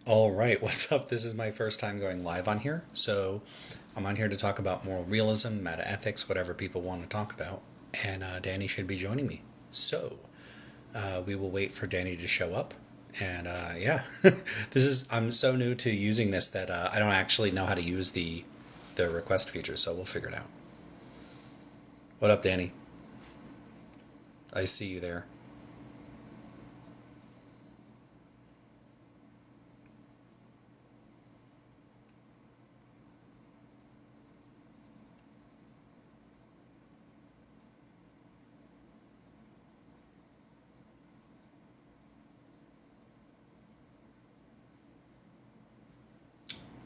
All right, what's up? This is my first time going live on here, so I'm on here to talk about moral realism, metaethics, whatever people want to talk about, and Danny should be joining me. So we will wait for Danny to show up, and yeah, I'm so new to using this that I don't actually know how to use the request feature, so we'll figure it out. What up, Danny? I see you there.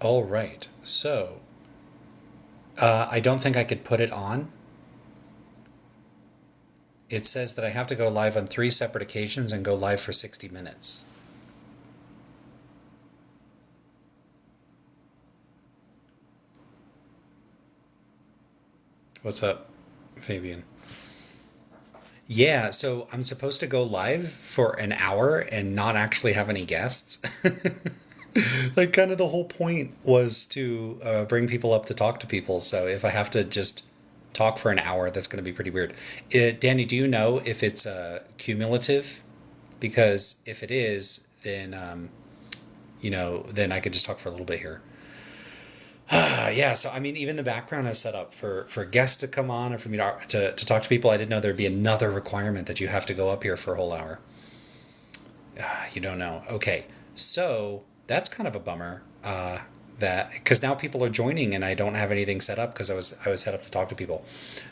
All right, so I don't think I could put it on. It says that I have to go live on 3 separate occasions and go live for 60 minutes. What's up, Fabian? Yeah, so I'm supposed to go live for an hour and not actually have any guests. Like, kind of the whole point was to bring people up to talk to people. So if I have to just talk for an hour, that's going to be pretty weird. Danny, do you know if it's cumulative? Because if it is, then then I could just talk for a little bit here. Yeah, so I mean, even the background is set up for guests to come on or for me to talk to people. I didn't know there'd be another requirement that you have to go up here for a whole hour. You don't know. Okay, so that's kind of a bummer. That because now people are joining and I don't have anything set up because I was set up to talk to people.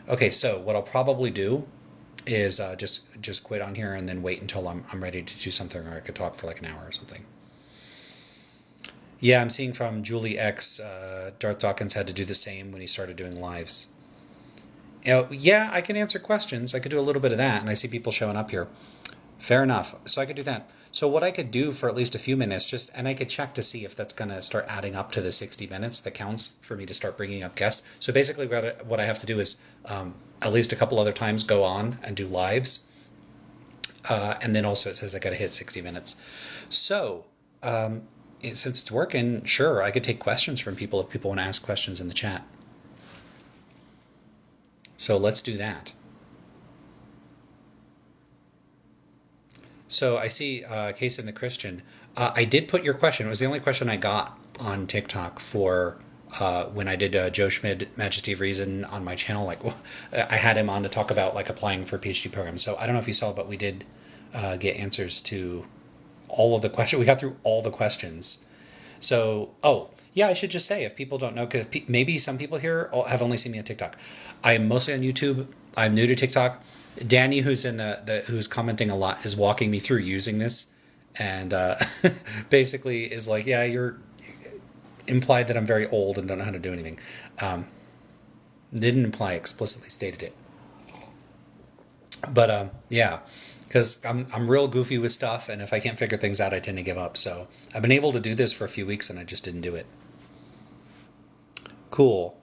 Okay, so what I'll probably do is just quit on here and then wait until I'm ready to do something, or I could talk for like an hour or something. Yeah, I'm seeing from Julie X. Darth Dawkins had to do the same when he started doing lives. Yeah, I can answer questions. I could do a little bit of that, and I see people showing up here. Fair enough. So I could do that. So what I could do for at least a few minutes, and I could check to see if that's going to start adding up to the 60 minutes that counts for me to start bringing up guests. So basically what I have to do is at least a couple other times go on and do lives. And then also it says I got to hit 60 minutes. So since it's working, sure, I could take questions from people if people want to ask questions in the chat. So let's do that. So I see Case in the Christian. I did put your question. It was the only question I got on TikTok for when I did Joe Schmid, Majesty of Reason, on my channel. Like, I had him on to talk about like applying for a PhD program. So I don't know if you saw, but we did get answers to all of the questions. We got through all the questions. So, oh, yeah, I should just say, if people don't know, because maybe some people here have only seen me on TikTok. I am mostly on YouTube. I'm new to TikTok. Danny, who's in who's commenting a lot, is walking me through using this, and basically is like, yeah, you're implied that I'm very old and don't know how to do anything. Didn't imply, explicitly stated it. But yeah, because I'm real goofy with stuff, and if I can't figure things out, I tend to give up. So I've been able to do this for a few weeks, and I just didn't do it. Cool.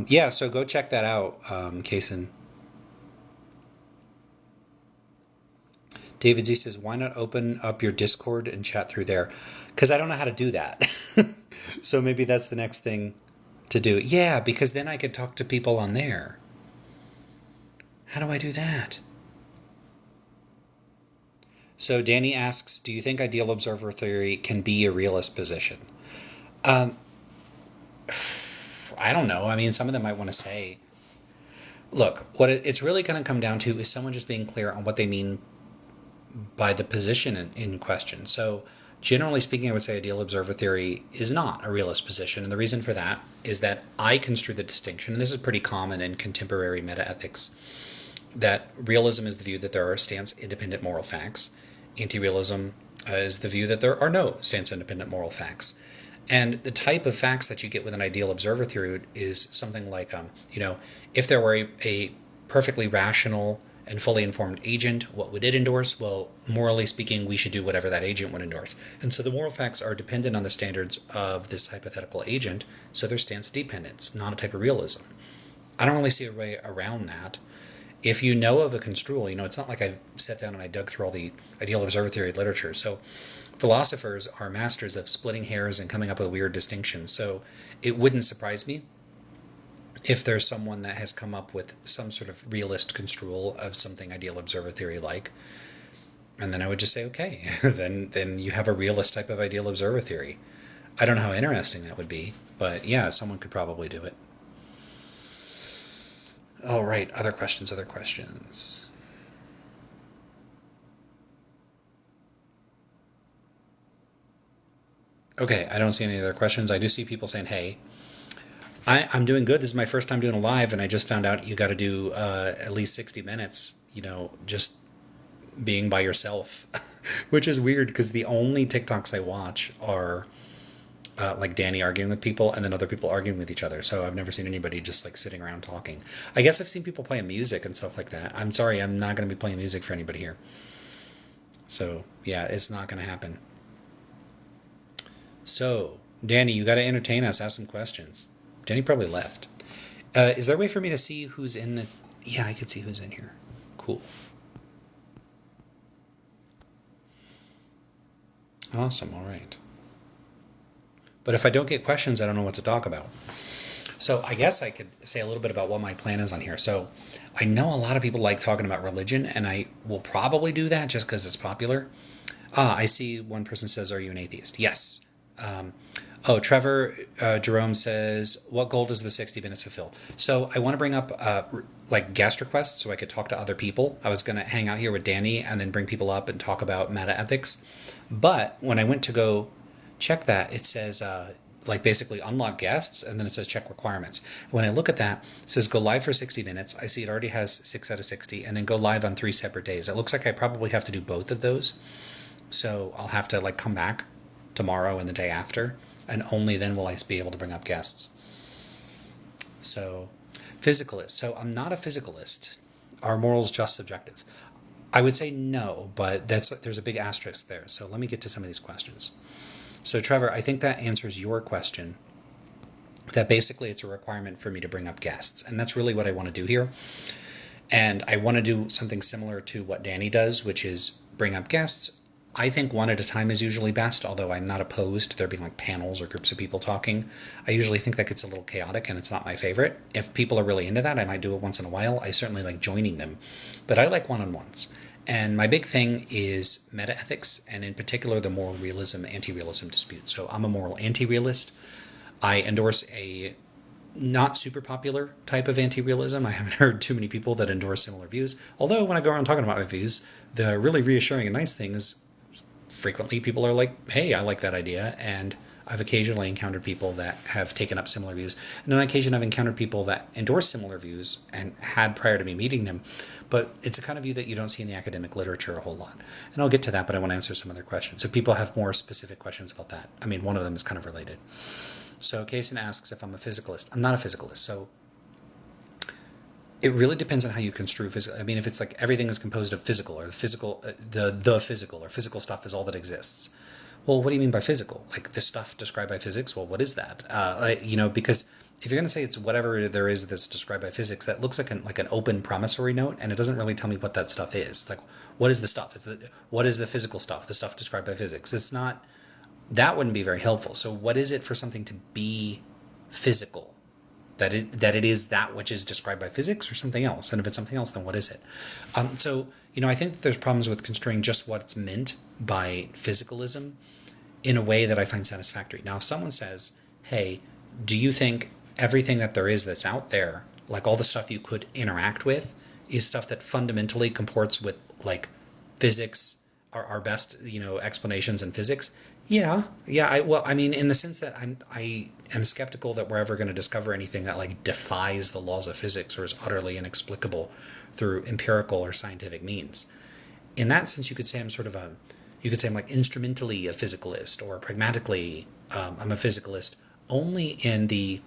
Yeah, so go check that out, Kason. David Z says, why not open up your Discord and chat through there? Because I don't know how to do that. So maybe that's the next thing to do. Yeah, because then I could talk to people on there. How do I do that? So Danny asks, do you think ideal observer theory can be a realist position? I don't know. I mean, some of them might want to say, look, what it's really going to come down to is someone just being clear on what they mean by the position in question. So generally speaking, I would say ideal observer theory is not a realist position. And the reason for that is that I construe the distinction, and this is pretty common in contemporary metaethics, that realism is the view that there are stance-independent moral facts. Anti-realism is the view that there are no stance-independent moral facts. And the type of facts that you get with an ideal observer theory is something like, if there were a perfectly rational and fully informed agent, what would it endorse? Well, morally speaking, we should do whatever that agent would endorse. And so the moral facts are dependent on the standards of this hypothetical agent, so they're stance dependent, not a type of realism. I don't really see a way around that. If you know of a construal, it's not like I sat down and I dug through all the ideal observer theory literature. So philosophers are masters of splitting hairs and coming up with weird distinctions. So it wouldn't surprise me if there's someone that has come up with some sort of realist construal of something ideal observer theory like, and then I would just say, okay, then you have a realist type of ideal observer theory. I don't know how interesting that would be, but yeah, someone could probably do it. All right, other questions. Okay, I don't see any other questions. I do see people saying, hey, I'm doing good. This is my first time doing a live, and I just found out you got to do at least 60 minutes, just being by yourself, which is weird because the only TikToks I watch are like Danny arguing with people and then other people arguing with each other. So I've never seen anybody just like sitting around talking. I guess I've seen people playing music and stuff like that. I'm sorry, I'm not going to be playing music for anybody here. So yeah, it's not going to happen. So, Danny, you got to entertain us, ask some questions. Danny probably left. Is there a way for me to see who's in the... Yeah, I can see who's in here. Cool. Awesome, all right. But if I don't get questions, I don't know what to talk about. So I guess I could say a little bit about what my plan is on here. So I know a lot of people like talking about religion, and I will probably do that just because it's popular. I see one person says, are you an atheist? Yes. Trevor Jerome says, what goal does the 60 minutes fulfill? So I want to bring up like guest requests so I could talk to other people. I was going to hang out here with Danny and then bring people up and talk about metaethics. But when I went to go check that, it says like basically unlock guests, and then it says check requirements. When I look at that, it says go live for 60 minutes. I see it already has 6 out of 60, and then go live on 3 separate days. It looks like I probably have to do both of those. So I'll have to like come back tomorrow and the day after, and only then will I be able to bring up guests. So, physicalist. So I'm not a physicalist. Are morals just subjective? I would say no, but there's a big asterisk there. So let me get to some of these questions. So Trevor, I think that answers your question, that basically it's a requirement for me to bring up guests. And that's really what I want to do here. And I want to do something similar to what Danny does, which is bring up guests. I think one at a time is usually best, although I'm not opposed to there being like panels or groups of people talking. I usually think that gets a little chaotic and it's not my favorite. If people are really into that, I might do it once in a while. I certainly like joining them, but I like one-on-ones. And my big thing is metaethics, and in particular the moral realism, anti-realism dispute. So I'm a moral anti-realist. I endorse a not super popular type of anti-realism. I haven't heard too many people that endorse similar views. Although when I go around talking about my views, the really reassuring and nice thing is frequently people are like, hey, I like that idea. And I've occasionally encountered people that have taken up similar views. And on occasion I've encountered people that endorse similar views and had prior to me meeting them. But it's a kind of view that you don't see in the academic literature a whole lot. And I'll get to that, but I want to answer some other questions. If people have more specific questions about that. I mean, one of them is kind of related. So Kaysen asks if I'm a physicalist. I'm not a physicalist. So it really depends on how you construe physical. I mean, if it's like everything is composed of physical, or the physical, the physical, or physical stuff is all that exists. Well, what do you mean by physical? Like the stuff described by physics? Well, what is that? Because if you're going to say it's whatever there is that's described by physics, that looks like an open promissory note, and it doesn't really tell me what that stuff is. It's like, what is the stuff? What is the physical stuff? The stuff described by physics. It's not. That wouldn't be very helpful. So, what is it for something to be physical? That it is that which is described by physics, or something else? And if it's something else, then what is it? I think that there's problems with construing just what's meant by physicalism in a way that I find satisfactory. Now, if someone says, hey, do you think everything that there is that's out there, like all the stuff you could interact with, is stuff that fundamentally comports with like physics, our best explanations in physics? Yeah. In the sense that I am skeptical that we're ever going to discover anything that like defies the laws of physics or is utterly inexplicable through empirical or scientific means. In that sense, you could say I'm like instrumentally a physicalist, or pragmatically I'm a physicalist, only in the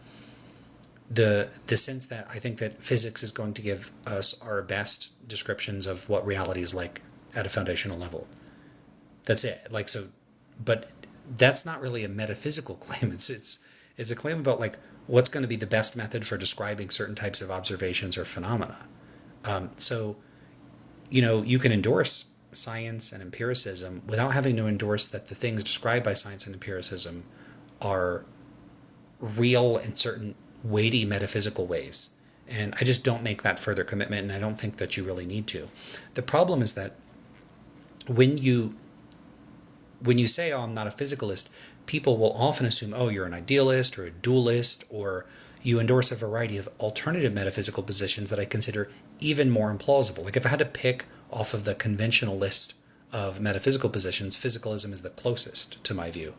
sense that I think that physics is going to give us our best descriptions of what reality is like at a foundational level. That's it. But that's not really a metaphysical claim. It's a claim about like what's going to be the best method for describing certain types of observations or phenomena. You can endorse science and empiricism without having to endorse that the things described by science and empiricism are real in certain weighty metaphysical ways. And I just don't make that further commitment, and I don't think that you really need to. The problem is that when you say, oh, I'm not a physicalist, people will often assume, oh, you're an idealist or a dualist, or you endorse a variety of alternative metaphysical positions that I consider even more implausible. Like if I had to pick off of the conventional list of metaphysical positions, physicalism is the closest to my view.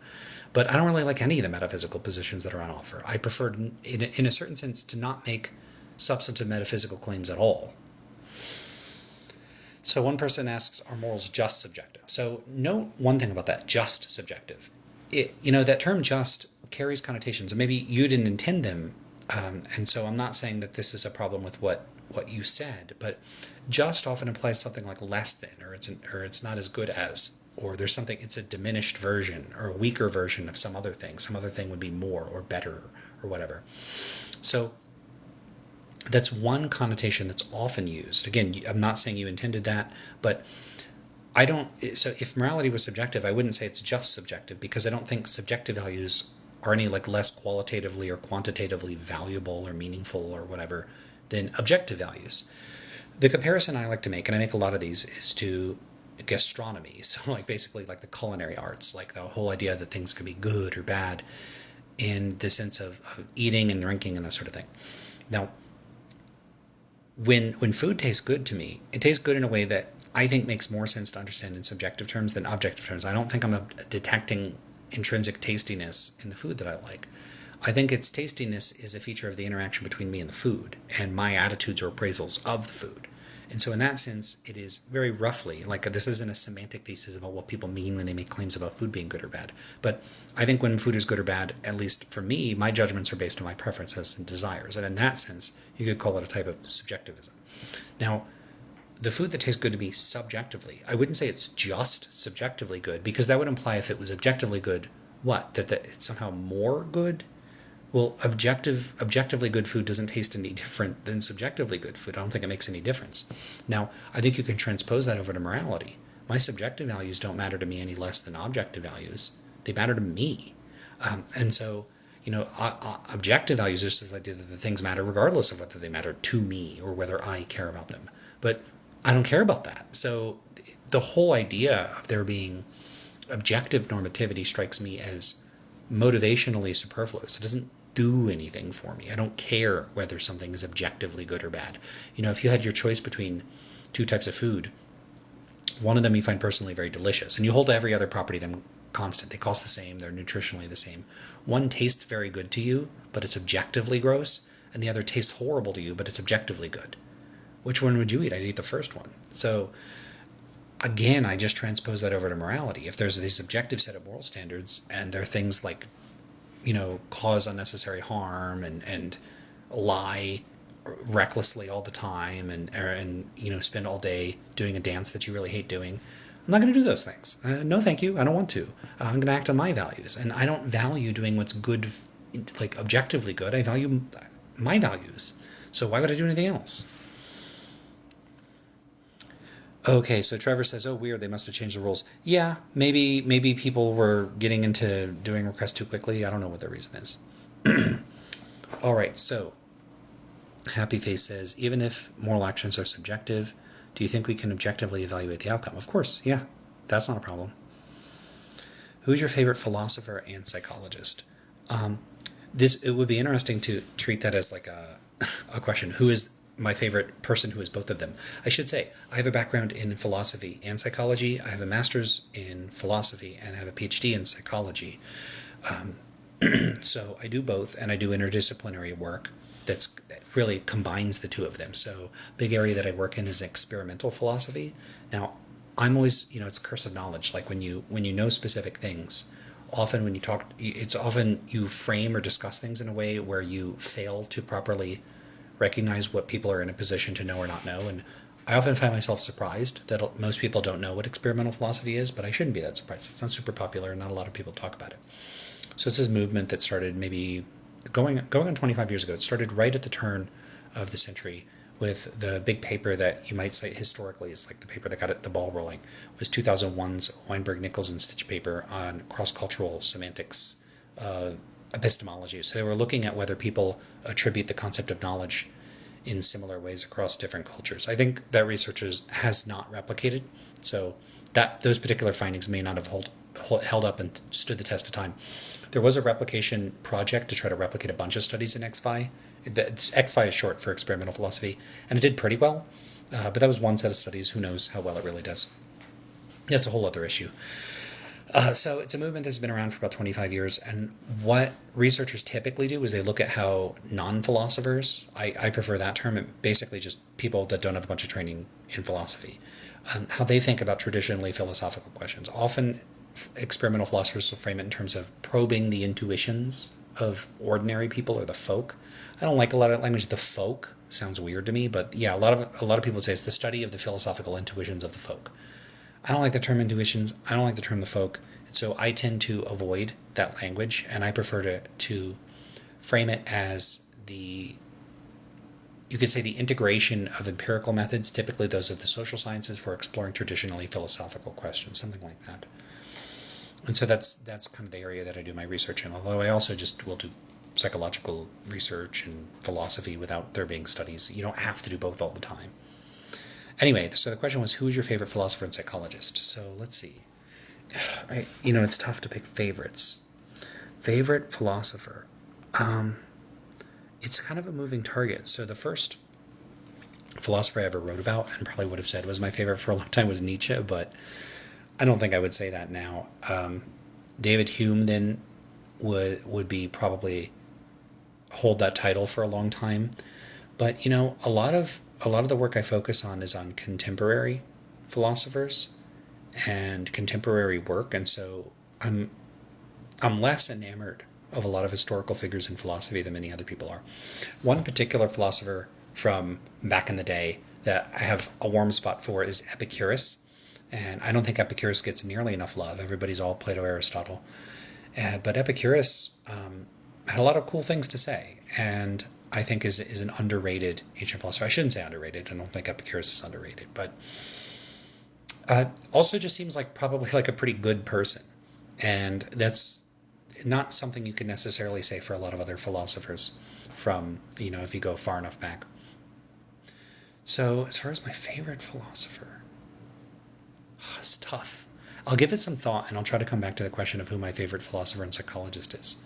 But I don't really like any of the metaphysical positions that are on offer. I prefer, in a certain sense, to not make substantive metaphysical claims at all. So one person asks, are morals just subjective? So note one thing about that, just subjective. That term just carries connotations, and maybe you didn't intend them, and so I'm not saying that this is a problem with what you said, but just often implies something like less than, or it's not as good as, or there's something, it's a diminished version or a weaker version of some other thing. Some other thing would be more or better or whatever. So that's one connotation that's often used. Again, I'm not saying you intended that, but so if morality was subjective, I wouldn't say it's just subjective, because I don't think subjective values are any less qualitatively or quantitatively valuable or meaningful or whatever than objective values. The comparison I like to make, and I make a lot of these, is to gastronomy. So basically the culinary arts, like the whole idea that things can be good or bad in the sense of eating and drinking and that sort of thing. Now, when food tastes good to me, it tastes good in a way that I think makes more sense to understand in subjective terms than objective terms. I don't think I'm detecting intrinsic tastiness in the food that I like. I think its tastiness is a feature of the interaction between me and the food, and my attitudes or appraisals of the food. And so in that sense, it is very roughly, this isn't a semantic thesis about what people mean when they make claims about food being good or bad. But I think when food is good or bad, at least for me, my judgments are based on my preferences and desires. And in that sense, you could call it a type of subjectivism. Now, the food that tastes good to me subjectively, I wouldn't say it's just subjectively good, because that would imply if it was objectively good, what? That it's somehow more good? Well, objectively good food doesn't taste any different than subjectively good food. I don't think it makes any difference. Now, I think you can transpose that over to morality. My subjective values don't matter to me any less than objective values. They matter to me. And so, objective values is just this idea that the things matter regardless of whether they matter to me or whether I care about them. But I don't care about that. So the whole idea of there being objective normativity strikes me as motivationally superfluous. It doesn't do anything for me. I don't care whether something is objectively good or bad. If you had your choice between two types of food, one of them you find personally very delicious, and you hold every other property of them constant. They cost the same, they're nutritionally the same. One tastes very good to you, but it's objectively gross, and the other tastes horrible to you, but it's objectively good. Which one would you eat? I'd eat the first one. So again, I just transpose that over to morality. If there's this objective set of moral standards, and there are things like, cause unnecessary harm and lie recklessly all the time and spend all day doing a dance that you really hate doing, I'm not going to do those things. No, thank you. I don't want to. I'm going to act on my values. And I don't value doing what's good, objectively good. I value my values. So why would I do anything else? Okay, so Trevor says, oh, weird, they must have changed the rules. Yeah, maybe people were getting into doing requests too quickly. I don't know what the reason is. All right, so Happy Face says, even if moral actions are subjective, do you think we can objectively evaluate the outcome? Of course, yeah, that's not a problem. Who's your favorite philosopher and psychologist? It would be interesting to treat that as a question. Who is my favorite person who is both of them? I should say, I have a background in philosophy and psychology. I have a master's in philosophy and I have a PhD in psychology. So I do both, and I do interdisciplinary work that really combines the two of them. So big area that I work in is experimental philosophy. Now, I'm always, it's curse of knowledge. Like when you know specific things, often when you talk, it's often you frame or discuss things in a way where you fail to properly recognize what people are in a position to know or not know. And I often find myself surprised that most people don't know what experimental philosophy is, but I shouldn't be that surprised. It's not super popular, and not a lot of people talk about it. So it's this movement that started maybe going on 25 years ago. It started right at the turn of the century with the big paper that you might cite historically as like the paper that got the ball rolling, was 2001's Weinberg, Nichols, and Stitch paper on cross-cultural semantics epistemology. So they were looking at whether people attribute the concept of knowledge in similar ways across different cultures. I think that research has not replicated, so that those particular findings may not have held up and stood the test of time. There was a replication project to try to replicate a bunch of studies in XFI. XFI is short for experimental philosophy, and it did pretty well, but that was one set of studies. Who knows how well it really does? That's a whole other issue. So it's a movement that's been around for about 25 years, and what researchers typically do is they look at how non-philosophers, I prefer that term, basically just people that don't have a bunch of training in philosophy, how they think about traditionally philosophical questions. Often experimental philosophers will frame it in terms of probing the intuitions of ordinary people or the folk. I don't like a lot of language. The folk sounds weird to me, but yeah, a lot of people say it's the study of the philosophical intuitions of the folk. I don't like the term intuitions. I don't like the term the folk. And so I tend to avoid that language, and I prefer to frame it as you could say the integration of empirical methods, typically those of the social sciences, for exploring traditionally philosophical questions, something like that. And so that's kind of the area that I do my research in, although I also just will do psychological research and philosophy without there being studies. You don't have to do both all the time. Anyway, so the question was, who is your favorite philosopher and psychologist? So let's see. It's tough to pick favorites. Favorite philosopher. It's kind of a moving target. So the first philosopher I ever wrote about, and probably would have said was my favorite for a long time, was Nietzsche, but I don't think I would say that now. David Hume then would be probably hold that title for a long time. But a lot of the work I focus on is on contemporary philosophers and contemporary work, and so I'm less enamored of a lot of historical figures in philosophy than many other people are. One particular philosopher from back in the day that I have a warm spot for is Epicurus, and I don't think Epicurus gets nearly enough love. Everybody's all Plato, Aristotle, but Epicurus had a lot of cool things to say, and I think is an underrated ancient philosopher. I shouldn't say underrated. I don't think Epicurus is underrated, but also just seems like probably like a pretty good person, and that's not something you can necessarily say for a lot of other philosophers from, if you go far enough back. So as far as my favorite philosopher, it's tough. I'll give it some thought, and I'll try to come back to the question of who my favorite philosopher and psychologist is.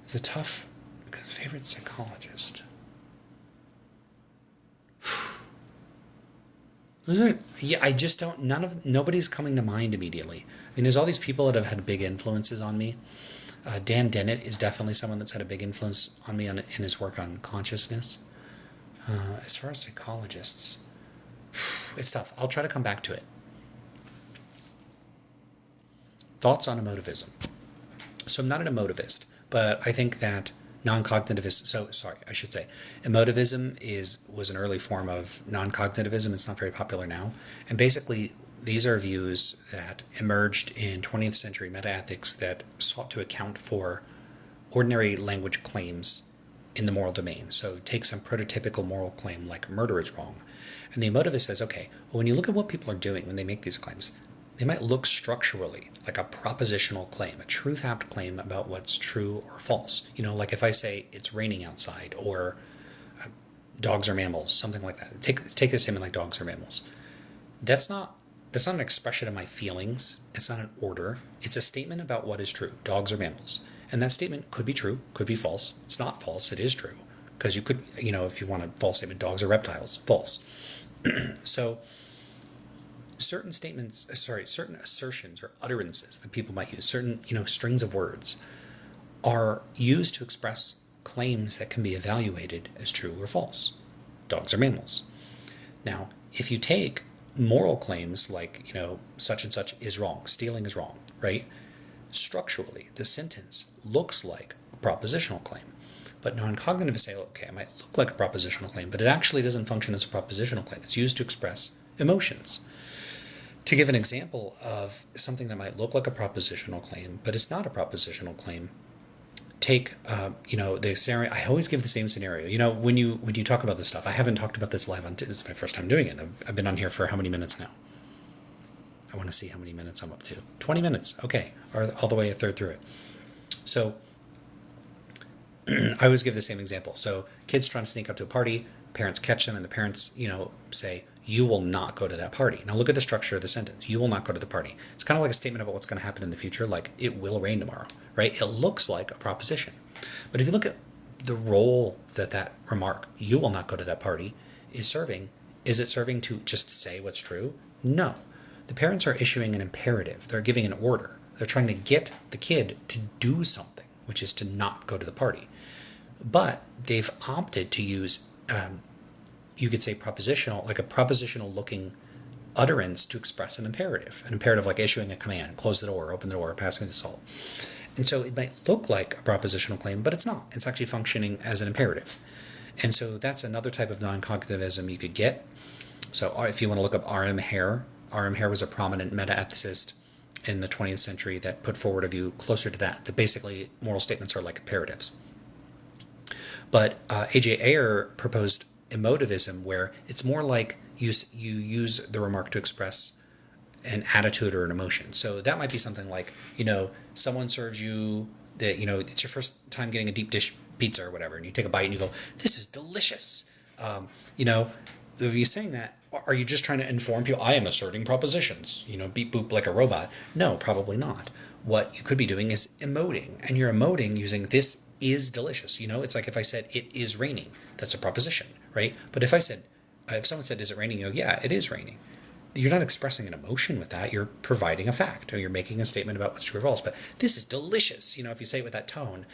It's a tough, because favorite psychologist. Yeah, I just don't, nobody's coming to mind immediately. I mean, there's all these people that have had big influences on me. Dan Dennett is definitely someone that's had a big influence on me in his work on consciousness. As far as psychologists, it's tough. I'll try to come back to it. Thoughts on emotivism. So I'm not an emotivist, but I think that emotivism was an early form of non-cognitivism. It's not very popular now. And basically, these are views that emerged in 20th century metaethics that sought to account for ordinary language claims in the moral domain. So take some prototypical moral claim like murder is wrong. And the emotivist says, okay, well, when you look at what people are doing when they make these claims, they might look structurally like a propositional claim, a truth-apt claim about what's true or false. Like if I say it's raining outside, or dogs are mammals, something like that. Take a statement like dogs are mammals. That's not an expression of my feelings. It's not an order. It's a statement about what is true. Dogs are mammals. And that statement could be true, could be false. It's not false, it is true. Because you could, if you want a false statement, dogs are reptiles, false. So certain assertions or utterances that people might use, certain, strings of words, are used to express claims that can be evaluated as true or false. Dogs are mammals. Now, if you take moral claims like, such and such is wrong, stealing is wrong, right? Structurally, the sentence looks like a propositional claim. But non-cognitivists say, okay, it might look like a propositional claim, but it actually doesn't function as a propositional claim. It's used to express emotions. To give an example of something that might look like a propositional claim, but it's not a propositional claim, take, the scenario. I always give the same scenario. When you talk about this stuff, I haven't talked about this live on. This is my first time doing it. I've been on here for how many minutes now? I want to see how many minutes I'm up to. 20 minutes. Okay, or all the way a third through it. So I always give the same example. So kids trying to sneak up to a party, parents catch them, and the parents, say, you will not go to that party. Now look at the structure of the sentence. You will not go to the party. It's kind of like a statement about what's going to happen in the future, like it will rain tomorrow, right? It looks like a proposition. But if you look at the role that remark, you will not go to that party, is serving, is it serving to just say what's true? No. The parents are issuing an imperative. They're giving an order. They're trying to get the kid to do something, which is to not go to the party. But they've opted to use, you could say propositional, like a propositional looking utterance to express an imperative like issuing a command, close the door, open the door, pass me the salt. And so it might look like a propositional claim, but it's not. It's actually functioning as an imperative. And so that's another type of non-cognitivism you could get. So if you want to look up R.M. Hare was a prominent metaethicist in the 20th century that put forward a view closer to that basically moral statements are like imperatives. But A.J. Ayer proposed emotivism, where it's more like you use the remark to express an attitude or an emotion. So that might be something like, someone serves you that, it's your first time getting a deep dish pizza or whatever, and you take a bite and you go, this is delicious. If you're saying that, are you just trying to inform people, I am asserting propositions, beep boop like a robot? No, probably not. What you could be doing is emoting, and you're emoting using this is delicious. It's like if I said it is raining, that's a proposition, right? But if someone said, is it raining? You go, yeah, it is raining. You're not expressing an emotion with that. You're providing a fact, or you're making a statement about what's true or false. But this is delicious. If you say it with that tone,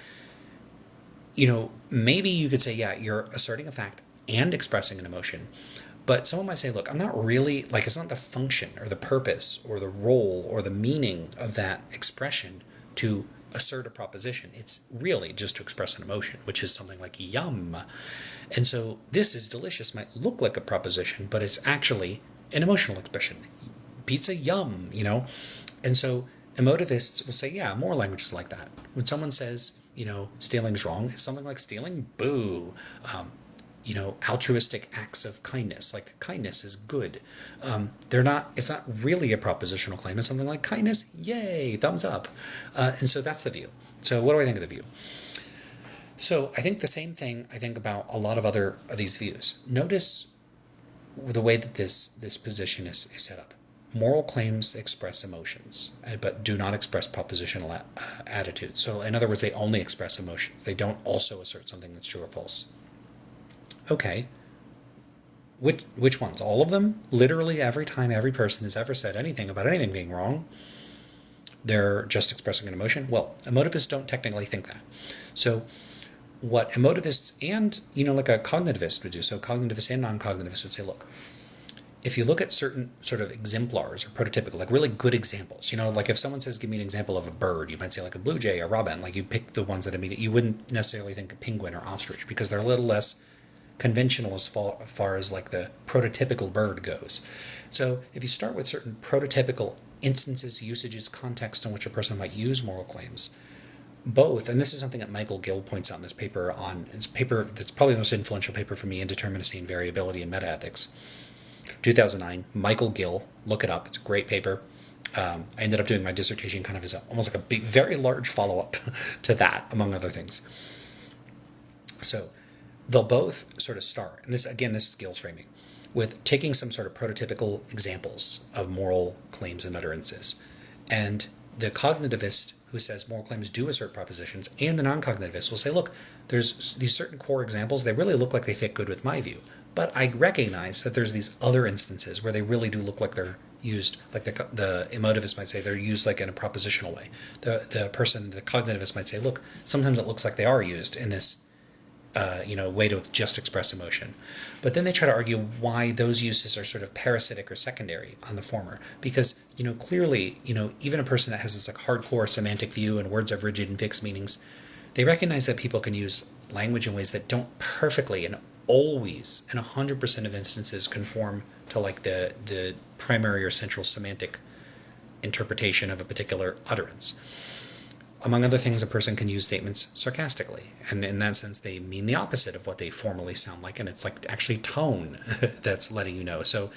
maybe you could say, yeah, you're asserting a fact and expressing an emotion. But someone might say, look, I'm not really, it's not the function or the purpose or the role or the meaning of that expression to assert a proposition. It's really just to express an emotion, which is something like yum. And so this is delicious might look like a proposition, but it's actually an emotional expression. Pizza, yum, And so emotivists will say, yeah, more language is like that. When someone says, stealing's wrong, it's something like stealing, boo. Altruistic acts of kindness, like kindness is good. It's not really a propositional claim. It's something like kindness, yay, thumbs up. And so that's the view. So what do I think of the view? So I think the same thing I think about a lot of other of these views. Notice the way that this position is set up. Moral claims express emotions, but do not express propositional attitudes. So in other words, they only express emotions. They don't also assert something that's true or false. Okay, which ones? All of them? Literally every time every person has ever said anything about anything being wrong, they're just expressing an emotion? Well, emotivists don't technically think that. So what emotivists and, like a cognitivist would do, so cognitivists and non-cognitivists would say, look, if you look at certain sort of exemplars or prototypical, like really good examples, like if someone says, give me an example of a bird, you might say like a blue jay or robin, like you pick the ones that immediately, you wouldn't necessarily think a penguin or ostrich because they're a little less conventional as far as like the prototypical bird goes. So if you start with certain prototypical instances, usages, context in which a person might use moral claims, both, and this is something that Michael Gill points out in this paper it's a paper that's probably the most influential paper for me in determinacy and variability in metaethics, 2009, Michael Gill, look it up, it's a great paper. I ended up doing my dissertation kind of as almost like a big, very large follow-up to that, among other things. So they'll both sort of start, and this is Gill's framing, with taking some sort of prototypical examples of moral claims and utterances. And the cognitivist who says moral claims do assert propositions, and the non-cognitivist will say, look, there's these certain core examples, they really look like they fit good with my view. But I recognize that there's these other instances where they really do look like they're used, like the emotivist might say they're used like in a propositional way. The cognitivist might say, look, sometimes it looks like they are used in this way to just express emotion. But then they try to argue why those uses are sort of parasitic or secondary on the former. Because, clearly, even a person that has this like hardcore semantic view and words have rigid and fixed meanings, they recognize that people can use language in ways that don't perfectly and always, in 100% of instances, conform to like the primary or central semantic interpretation of a particular utterance. among other things, a person can use statements sarcastically, and in that sense they mean the opposite of what they formally sound like, and it's like actually tone that's letting you know. So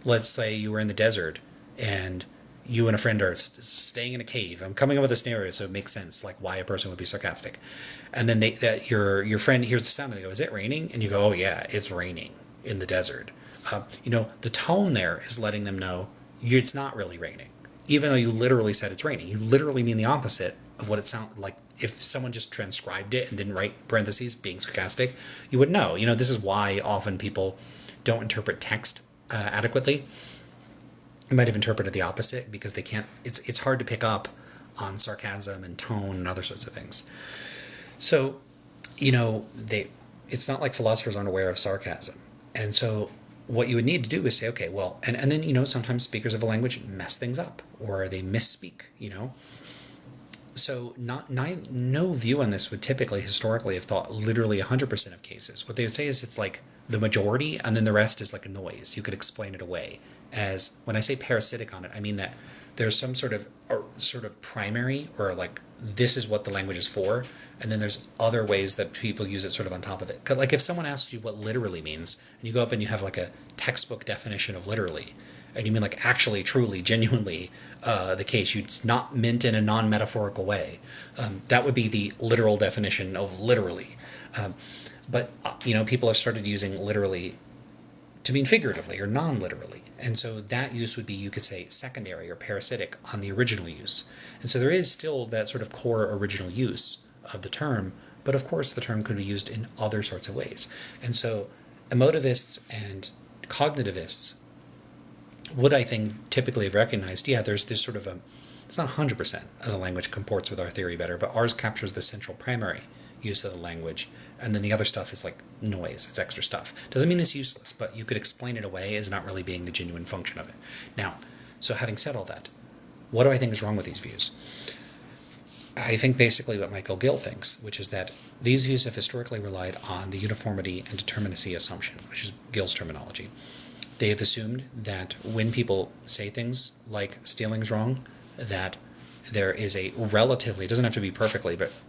let's say you were in the desert and you and a friend are staying in a cave. I'm coming up with a scenario so it makes sense, like why a person would be sarcastic. And then your friend hears the sound and they go, "Is it raining?" And you go, "Oh yeah, it's raining in the desert." The tone there is letting them know it's not really raining, even though you literally said it's raining. You literally mean the opposite of what it sounds like. If someone just transcribed it and didn't write parentheses being sarcastic, you would know. This is why often people don't interpret text adequately. You might have interpreted the opposite because they can't. It's hard to pick up on sarcasm and tone and other sorts of things. So, it's not like philosophers aren't aware of sarcasm. And so what you would need to do is say, okay, well, and then, sometimes speakers of a language mess things up or they misspeak, So no view on this would typically, historically, have thought literally 100% of cases. What they would say is it's like the majority and then the rest is like a noise. You could explain it away as, when I say parasitic on it, I mean that there's some sort of primary, or like this is what the language is for, and then there's other ways that people use it sort of on top of it. Like if someone asks you what literally means, and you go up and you have like a textbook definition of literally, and you mean like actually, truly, genuinely the case, it's not meant in a non-metaphorical way, that would be the literal definition of literally. But people have started using literally to mean figuratively or non-literally. And so that use would be, you could say, secondary or parasitic on the original use. And so there is still that sort of core original use of the term, but of course the term could be used in other sorts of ways. And so emotivists and cognitivists would, I think, typically have recognized, there's this sort of it's not 100% of the language comports with our theory better, but ours captures the central primary use of the language, and then the other stuff is like noise, it's extra stuff. Doesn't mean it's useless, but you could explain it away as not really being the genuine function of it. Now, so having said all that, what do I think is wrong with these views? I think basically what Michael Gill thinks, which is that these views have historically relied on the uniformity and determinacy assumption, which is Gill's terminology. They have assumed that when people say things like stealing's wrong, that there is a relatively, it doesn't have to be perfectly, but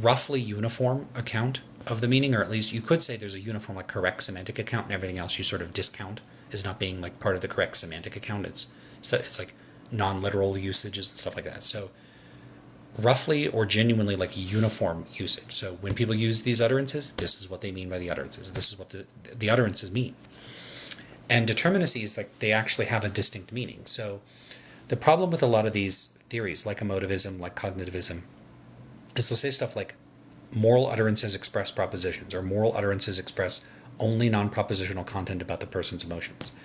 roughly uniform account of the meaning, or at least you could say there's a uniform, like, correct semantic account, and everything else you sort of discount as not being like part of the correct semantic account. It's like non-literal usages and stuff like that. So roughly or genuinely like uniform usage. So when people use these utterances, this is what they mean by the utterances. This is what the utterances mean. And determinacy is like they actually have a distinct meaning. So the problem with a lot of these theories, like emotivism, like cognitivism, is they'll say stuff like moral utterances express propositions, or moral utterances express only non-propositional content about the person's emotions.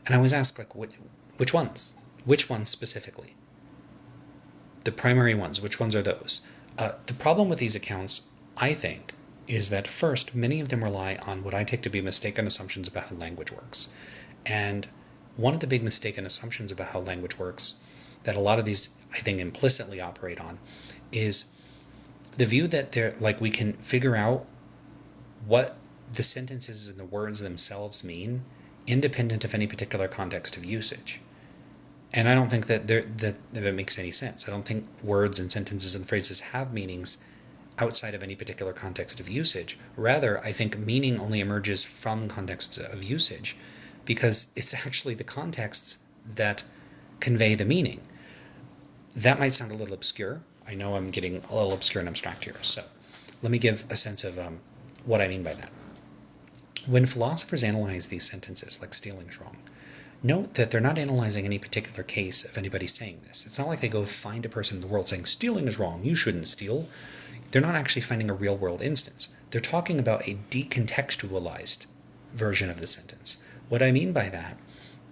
And I always ask, like, which ones? Which ones specifically? The primary ones, which ones are those? The problem with these accounts, I think, is that first, many of them rely on what I take to be mistaken assumptions about how language works. And one of the big mistaken assumptions about how language works that a lot of these, I think, implicitly operate on is the view that we can figure out what the sentences and the words themselves mean independent of any particular context of usage. And I don't think that that makes any sense. I don't think words and sentences and phrases have meanings outside of any particular context of usage. Rather, I think meaning only emerges from contexts of usage, because it's actually the contexts that convey the meaning. That might sound a little obscure. I know I'm getting a little obscure and abstract here, so let me give a sense of what I mean by that. When philosophers analyze these sentences, like stealing's wrong, note that they're not analyzing any particular case of anybody saying this. It's not like they go find a person in the world saying, stealing is wrong, you shouldn't steal. They're not actually finding a real-world instance. They're talking about a decontextualized version of the sentence. What I mean by that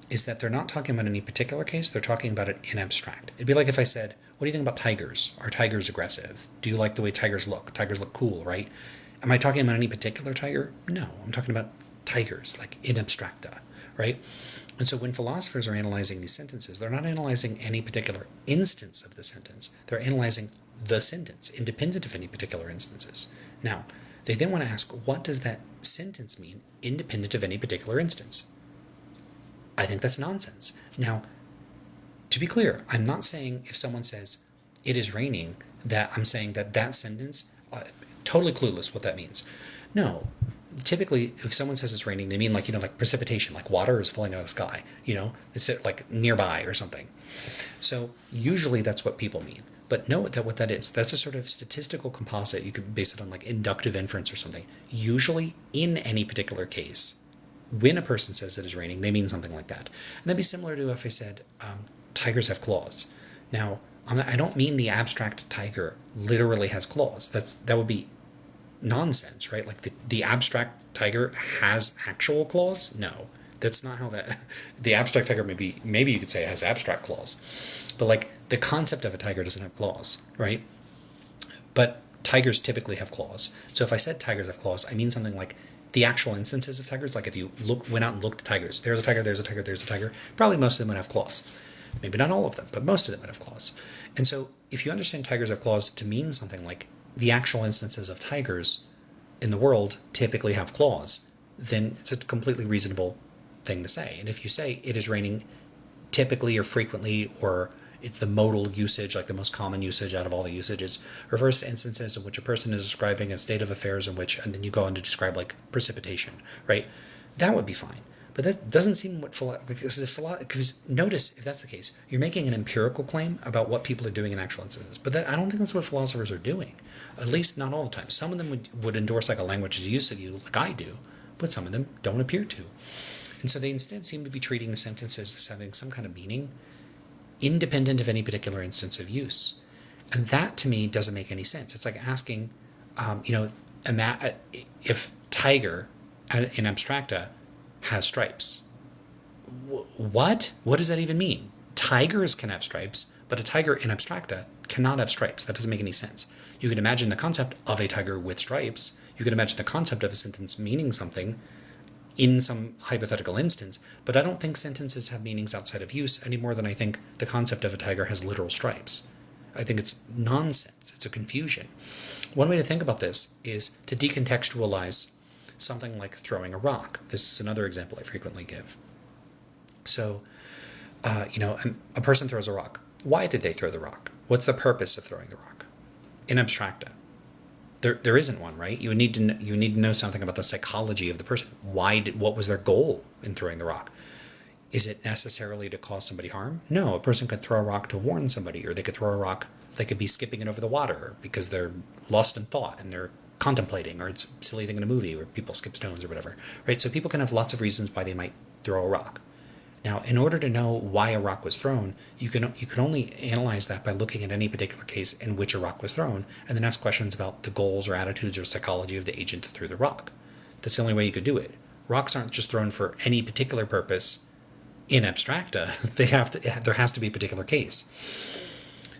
is that they're not talking about any particular case, they're talking about it in abstract. It'd be like if I said, what do you think about tigers? Are tigers aggressive? Do you like the way tigers look? Tigers look cool, right? Am I talking about any particular tiger? No, I'm talking about tigers, like in abstracta, right? And so when philosophers are analyzing these sentences, they're not analyzing any particular instance of the sentence. They're analyzing the sentence, independent of any particular instances. Now, they then want to ask, what does that sentence mean, independent of any particular instance? I think that's nonsense. Now, to be clear, I'm not saying if someone says, it is raining, that I'm saying that sentence, totally clueless what that means. No. Typically, if someone says it's raining, they mean like, like precipitation, like water is falling out of the sky, it's like nearby or something. So usually that's what people mean. But note that what that is, that's a sort of statistical composite. You could base it on like inductive inference or something. Usually in any particular case, when a person says it is raining, they mean something like that. And that'd be similar to if I said tigers have claws. Now, I don't mean the abstract tiger literally has claws. That would be nonsense, right? Like the abstract tiger has actual claws? No, that's not how that. The abstract tiger maybe you could say it has abstract claws, but like the concept of a tiger doesn't have claws, right? But tigers typically have claws. So if I said tigers have claws, I mean something like the actual instances of tigers. Like if you went out and looked at tigers, there's a tiger, there's a tiger, there's a tiger. Probably most of them would have claws. Maybe not all of them, but most of them would have claws. And so if you understand tigers have claws to mean something like the actual instances of tigers in the world typically have claws, then it's a completely reasonable thing to say. And if you say it is raining typically or frequently, or it's the modal usage, like the most common usage out of all the usages, refers to instances in which a person is describing a state of affairs in which, and then you go on to describe like precipitation, right? That would be fine. But that doesn't seem what because notice, if that's the case, you're making an empirical claim about what people are doing in actual instances. But I don't think that's what philosophers are doing. At least not all the time. Some of them would endorse like a language as use of you, like I do, but some of them don't appear to. And so they instead seem to be treating the sentences as having some kind of meaning, independent of any particular instance of use. And that to me doesn't make any sense. It's like asking, if tiger in abstracta has stripes. What? What does that even mean? Tigers can have stripes, but a tiger in abstracta cannot have stripes. That doesn't make any sense. You can imagine the concept of a tiger with stripes. You can imagine the concept of a sentence meaning something in some hypothetical instance, but I don't think sentences have meanings outside of use any more than I think the concept of a tiger has literal stripes. I think it's nonsense. It's a confusion. One way to think about this is to decontextualize something like throwing a rock. This is another example I frequently give. So, a person throws a rock. Why did they throw the rock? What's the purpose of throwing the rock? In abstracta, there isn't one, right? You need to know something about the psychology of the person. What was their goal in throwing the rock? Is it necessarily to cause somebody harm? No, a person could throw a rock to warn somebody, or they could throw a rock. They could be skipping it over the water because they're lost in thought and they're contemplating, or it's a silly thing in a movie where people skip stones or whatever, right? So people can have lots of reasons why they might throw a rock. Now, in order to know why a rock was thrown, you can only analyze that by looking at any particular case in which a rock was thrown, and then ask questions about the goals or attitudes or psychology of the agent that threw the rock. That's the only way you could do it. Rocks aren't just thrown for any particular purpose in abstracta. There has to be a particular case.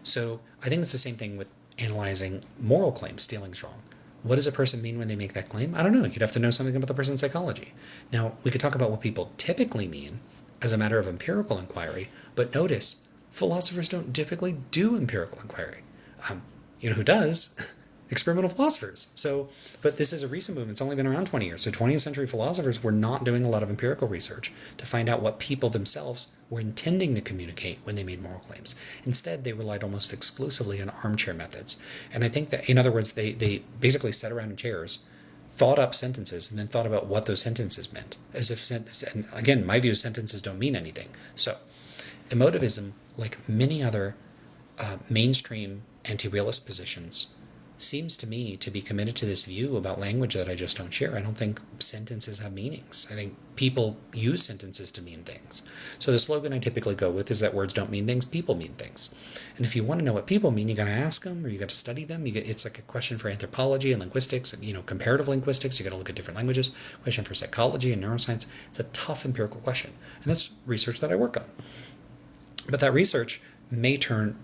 So I think it's the same thing with analyzing moral claims. Stealing's wrong. What does a person mean when they make that claim? I don't know. You'd have to know something about the person's psychology. Now, we could talk about what people typically mean as a matter of empirical inquiry, but notice, philosophers don't typically do empirical inquiry. You know who does? Experimental philosophers. But this is a recent movement. It's only been around 20 years. So 20th century philosophers were not doing a lot of empirical research to find out what people themselves were intending to communicate when they made moral claims. Instead, they relied almost exclusively on armchair methods. And I think that, in other words, they basically sat around in chairs, thought up sentences, and then thought about what those sentences meant. And again, my view is sentences don't mean anything. So emotivism, like many other mainstream anti-realist positions, seems to me to be committed to this view about language that I just don't share. I don't think sentences have meanings. I think people use sentences to mean things. So the slogan I typically go with is that words don't mean things, people mean things. And if you want to know what people mean, you got to ask them, or you got to study them. It's like a question for anthropology and linguistics, and comparative linguistics. You got to look at different languages. Question for psychology and neuroscience. It's a tough empirical question, and that's research that I work on. But that research may turn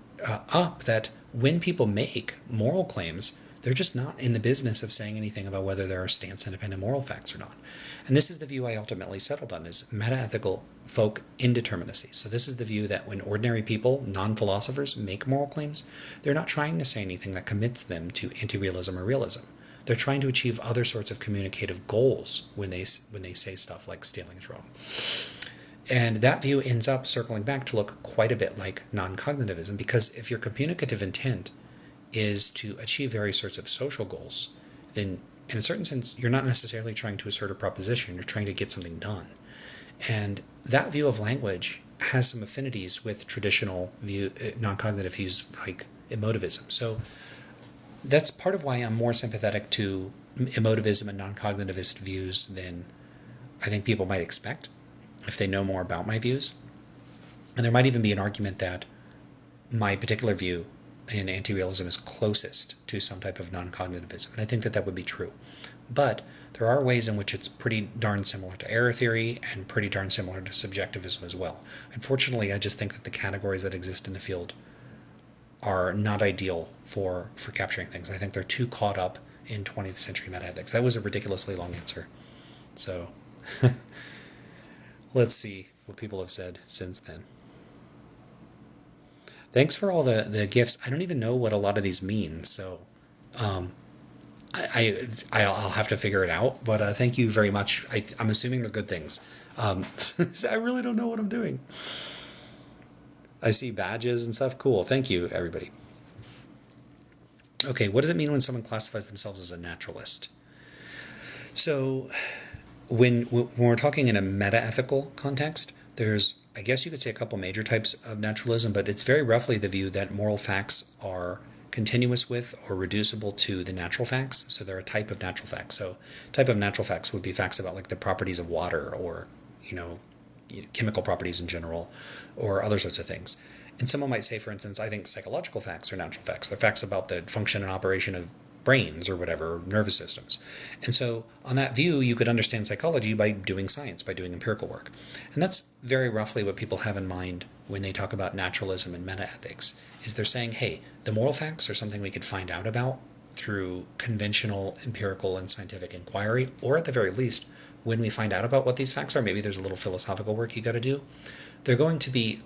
up that when people make moral claims, they're just not in the business of saying anything about whether there are stance-independent moral facts or not. And this is the view I ultimately settled on, is metaethical folk indeterminacy. So this is the view that when ordinary people, non-philosophers, make moral claims, they're not trying to say anything that commits them to anti-realism or realism. They're trying to achieve other sorts of communicative goals when they say stuff like stealing is wrong. And that view ends up circling back to look quite a bit like non-cognitivism, because if your communicative intent is to achieve various sorts of social goals, then in a certain sense, you're not necessarily trying to assert a proposition, you're trying to get something done. And that view of language has some affinities with traditional non-cognitive views like emotivism. So that's part of why I'm more sympathetic to emotivism and non-cognitivist views than I think people might expect if they know more about my views. And there might even be an argument that my particular view in anti-realism is closest to some type of non-cognitivism, and I think that that would be true. But there are ways in which it's pretty darn similar to error theory and pretty darn similar to subjectivism as well. Unfortunately, I just think that the categories that exist in the field are not ideal for capturing things. I think they're too caught up in 20th century metaethics. That was a ridiculously long answer. So let's see what people have said since then. Thanks for all the gifts. I don't even know what a lot of these mean, so I'll have to figure it out. But thank you very much. I'm assuming they're good things. I really don't know what I'm doing. I see badges and stuff. Cool. Thank you, everybody. Okay, what does it mean when someone classifies themselves as a naturalist? So when we're talking in a metaethical context, there's, I guess you could say, a couple major types of naturalism, but it's very roughly the view that moral facts are continuous with or reducible to the natural facts. So they're a type of natural facts. So type of natural facts would be facts about like the properties of water, or chemical properties in general, or other sorts of things. And someone might say, for instance, I think psychological facts are natural facts. They're facts about the function and operation of brains or whatever, nervous systems. And so on that view, you could understand psychology by doing science, by doing empirical work. And that's very roughly what people have in mind when they talk about naturalism and metaethics, is they're saying, hey, the moral facts are something we could find out about through conventional empirical and scientific inquiry, or at the very least, when we find out about what these facts are, maybe there's a little philosophical work you got to do. They're going to be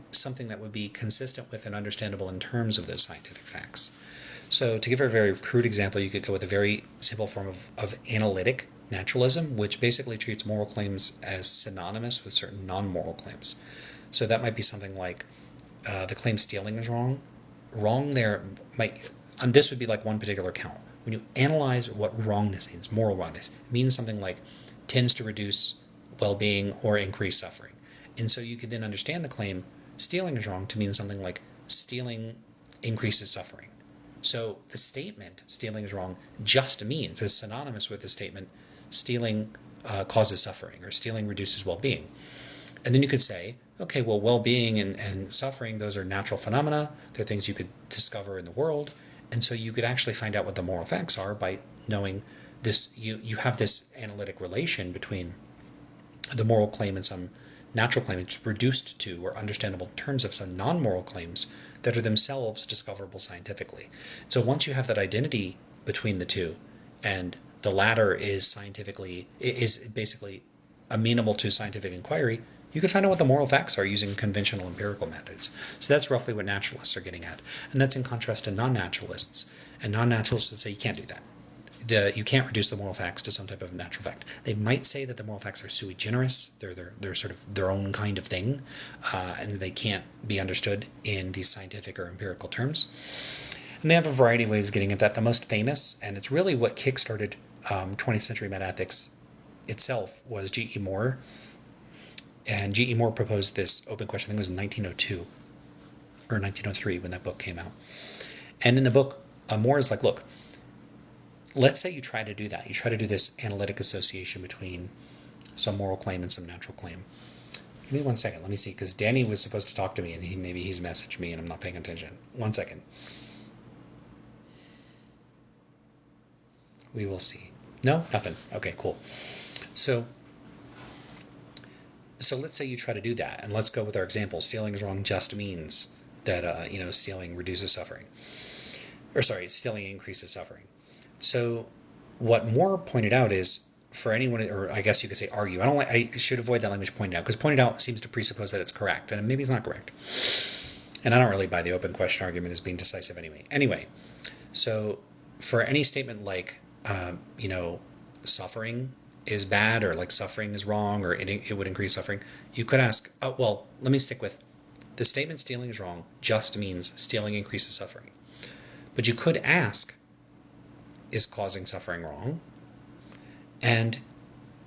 something that would be consistent with and understandable in terms of those scientific facts. So to give a very crude example, you could go with a very simple form of analytic naturalism, which basically treats moral claims as synonymous with certain non-moral claims. So that might be something like the claim stealing is wrong. Wrong there might, and this would be like one particular count. When you analyze what wrongness means, moral wrongness, it means something like tends to reduce well-being or increase suffering. And so you could then understand the claim stealing is wrong to mean something like stealing increases suffering. So the statement stealing is wrong just means, is synonymous with the statement stealing causes suffering, or stealing reduces well-being. And then you could say, okay, well, well-being and suffering, those are natural phenomena. They're things you could discover in the world. And so you could actually find out what the moral facts are by knowing this. You have this analytic relation between the moral claim and some natural claim. It's reduced to or understandable in terms of some non-moral claims that are themselves discoverable scientifically. So once you have that identity between the two, and the latter is basically amenable to scientific inquiry, you can find out what the moral facts are using conventional empirical methods. So that's roughly what naturalists are getting at. And that's in contrast to non-naturalists. And non-naturalists would say you can't do that. You can't reduce the moral facts to some type of natural fact. They might say that the moral facts are sui generis. They're sort of their own kind of thing, and they can't be understood in these scientific or empirical terms. And they have a variety of ways of getting at that. The most famous, and it's really what kickstarted 20th century metaethics itself, was G.E. Moore. And G.E. Moore proposed this open question, I think it was in 1902 or 1903 when that book came out. And in the book, Moore is like, look, let's say you try to do that. You try to do this analytic association between some moral claim and some natural claim. Give me 1 second. Let me see, because Danny was supposed to talk to me, and maybe he's messaged me, and I'm not paying attention. 1 second. We will see. No? Nothing. Okay, cool. So let's say you try to do that, and let's go with our example. Stealing is wrong just means that stealing reduces suffering. Or sorry, stealing increases suffering. So what Moore pointed out is, for anyone, or I guess you could say argue, I should avoid that language pointed out, because pointed out seems to presuppose that it's correct, and maybe it's not correct. And I don't really buy the open question argument as being decisive anyway. Anyway, so for any statement like, suffering is bad, or like suffering is wrong, or it would increase suffering, you could ask, oh, well, let me stick with the statement stealing is wrong just means stealing increases suffering. But you could ask, is causing suffering wrong? And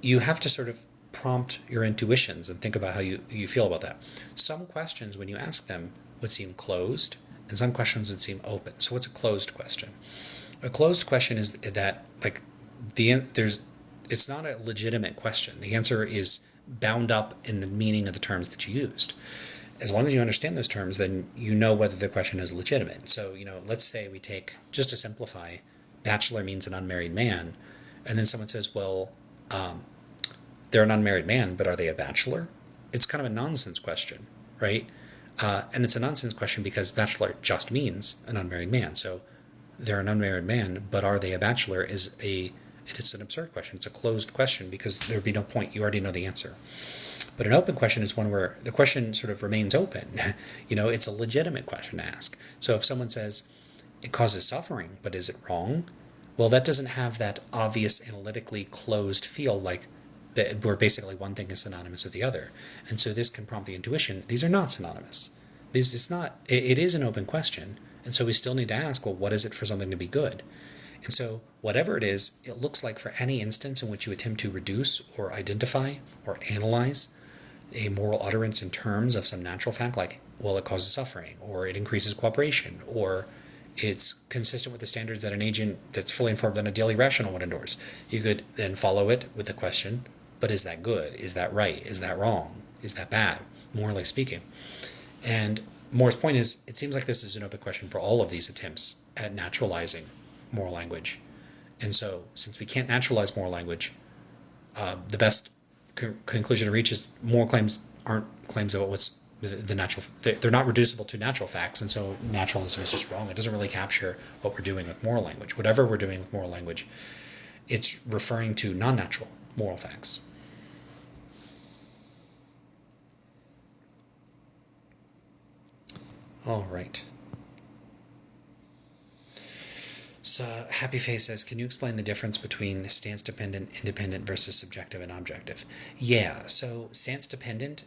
you have to sort of prompt your intuitions and think about how you feel about that. Some questions, when you ask them, would seem closed, and some questions would seem open. So what's a closed question? A closed question is that, like, it's not a legitimate question. The answer is bound up in the meaning of the terms that you used. As long as you understand those terms, then you know whether the question is legitimate. So, let's say we take, just to simplify, bachelor means an unmarried man, and then someone says, well, they're an unmarried man, but are they a bachelor? It's kind of a nonsense question, right? And it's a nonsense question because bachelor just means an unmarried man. So they're an unmarried man, but are they a bachelor it's an absurd question. It's a closed question because there'd be no point. You already know the answer. But an open question is one where the question sort of remains open. It's a legitimate question to ask. So if someone says, it causes suffering, but is it wrong? Well, that doesn't have that obvious analytically closed feel, like where basically one thing is synonymous with the other. And so this can prompt the intuition. These are not synonymous. It is an open question. And so we still need to ask, well, what is it for something to be good? And so whatever it is, it looks like for any instance in which you attempt to reduce or identify or analyze a moral utterance in terms of some natural fact, like, well, it causes suffering, or it increases cooperation, or it's consistent with the standards that an agent that's fully informed on a daily rational would endorse. You could then follow it with the question, but is that good? Is that right? Is that wrong? Is that bad, morally speaking? And Moore's point is, it seems like this is an open question for all of these attempts at naturalizing moral language. And so, since we can't naturalize moral language, the best conclusion to reach is moral claims aren't claims about what's the natural. They're not reducible to natural facts, and so naturalism is just wrong. It doesn't really capture what we're doing with moral language. Whatever we're doing with moral language, it's referring to non-natural moral facts. All right. So Happy Face says, can you explain the difference between stance-dependent, independent versus subjective and objective? Yeah, so stance-dependence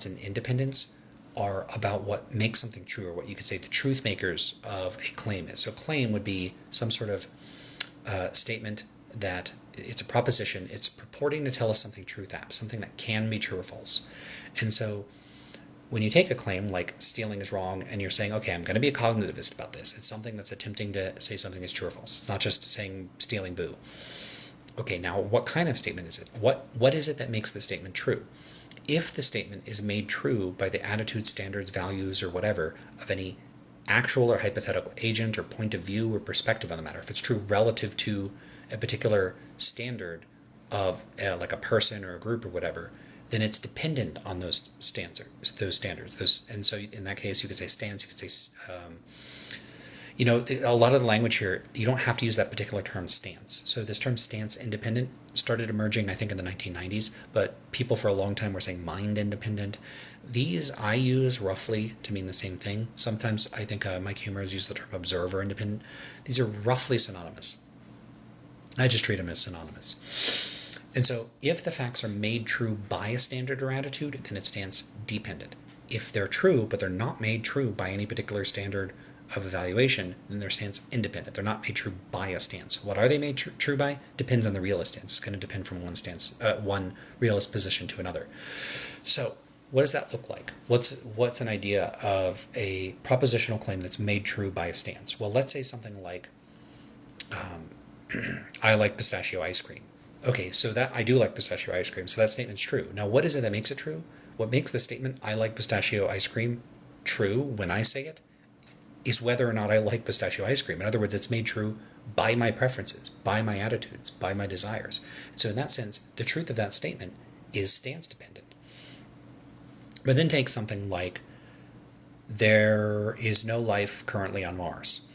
and independence are about what makes something true, or what you could say the truth makers of a claim is. So claim would be some sort of statement that it's a proposition, it's purporting to tell us something something that can be true or false. And so when you take a claim like stealing is wrong, and you're saying, okay, I'm going to be a cognitivist about this. It's something that's attempting to say something is true or false. It's not just saying stealing boo. Okay, now what kind of statement is it? What is it that makes the statement true? If the statement is made true by the attitude, standards, values, or whatever of any actual or hypothetical agent or point of view or perspective on the matter, if it's true relative to a particular standard of like a person or a group or whatever, then it's dependent on those standards. And so in that case, you could say stance, you could say, a lot of the language here, you don't have to use that particular term stance. So this term stance independent started emerging, I think, in the 1990s, but people for a long time were saying mind independent. These I use roughly to mean the same thing. Sometimes I think Mike Humer has used the term observer independent. These are roughly synonymous. I just treat them as synonymous. And so if the facts are made true by a standard or attitude, then it stands dependent. If they're true, but they're not made true by any particular standard of evaluation, then their stance independent. They're not made true by a stance. What are they made true by? Depends on the realist stance. It's going to depend from one realist position to another. So what does that look like? What's an idea of a propositional claim that's made true by a stance? Well, let's say something like, I like pistachio ice cream. Okay, so that I do like pistachio ice cream, so that statement's true. Now, what is it that makes it true? What makes the statement, I like pistachio ice cream, true when I say it, is whether or not I like pistachio ice cream. In other words, it's made true by my preferences, by my attitudes, by my desires. And so in that sense, the truth of that statement is stance-dependent. But then take something like, there is no life currently on Mars.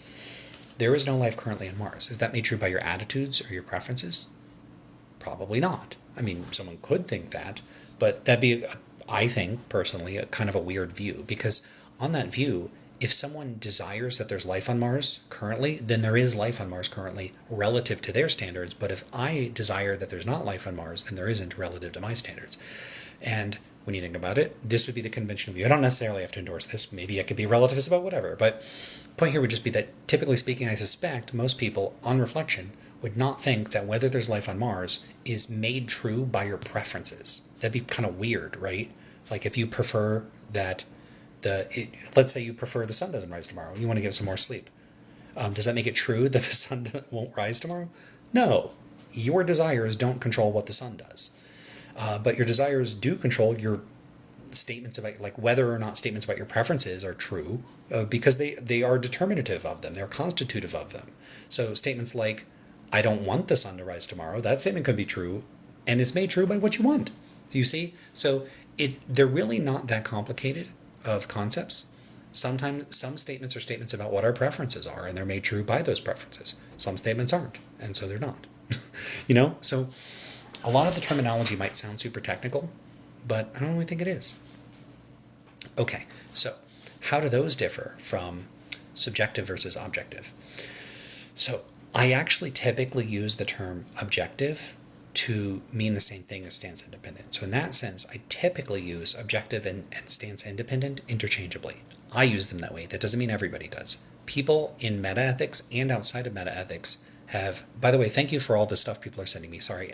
There is no life currently on Mars. Is that made true by your attitudes or your preferences? Probably not. I mean, someone could think that, but that'd be, I think, personally, a kind of a weird view, because on that view, if someone desires that there's life on Mars currently, then there is life on Mars currently relative to their standards. But if I desire that there's not life on Mars, then there isn't relative to my standards. And when you think about it, this would be the conventional view. I don't necessarily have to endorse this. Maybe I could be relativist about whatever. But the point here would just be that, typically speaking, I suspect most people, on reflection, would not think that whether there's life on Mars is made true by your preferences. That'd be kind of weird, right? Like if you prefer that let's say you prefer the sun doesn't rise tomorrow, and you want to get some more sleep. Does that make it true that the sun won't rise tomorrow? No. Your desires don't control what the sun does. But your desires do control your statements about, like, whether or not statements about your preferences are true, because they are determinative of them. They're constitutive of them. So statements like, I don't want the sun to rise tomorrow, that statement could be true, and it's made true by what you want. You see? So they're really not that complicated of concepts. Sometimes some statements are statements about what our preferences are, and they're made true by those preferences. Some statements aren't, and so they're not. So a lot of the terminology might sound super technical, but I don't really think it is. Okay, so how do those differ from subjective versus objective? So I actually typically use the term objective to mean the same thing as stance independent. So in that sense, I typically use objective and stance independent interchangeably. I use them that way. That doesn't mean everybody does. People in metaethics and outside of metaethics have, by the way, thank you for all the stuff people are sending me, sorry.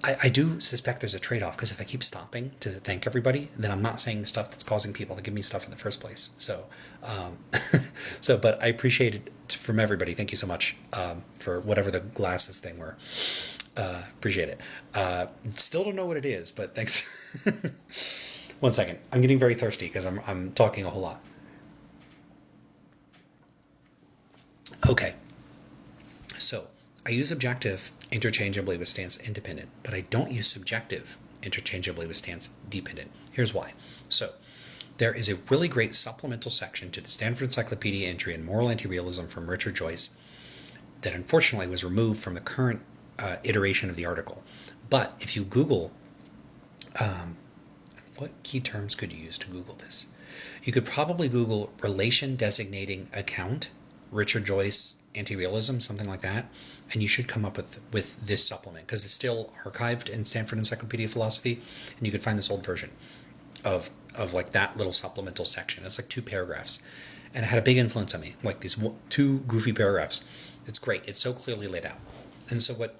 I do suspect there's a trade-off, because if I keep stopping to thank everybody, then I'm not saying the stuff that's causing people to give me stuff in the first place. So, but I appreciate it from everybody. Thank you so much for whatever the glasses thing were. Appreciate it. Still don't know what it is, but thanks. One second. I'm getting very thirsty because I'm talking a whole lot. Okay. So I use objective interchangeably with stance independent, but I don't use subjective interchangeably with stance dependent. Here's why. So there is a really great supplemental section to the Stanford Encyclopedia entry in Moral Anti-Realism from Richard Joyce that unfortunately was removed from the current iteration of the article. But if you Google, what key terms could you use to Google this? You could probably Google relation designating account, Richard Joyce, anti-realism, something like that, and you should come up with this supplement, because it's still archived in Stanford Encyclopedia of Philosophy, and you can find this old version of like that little supplemental section. It's like 2 paragraphs, and it had a big influence on me, like these 2 goofy paragraphs. It's great. It's so clearly laid out. And so what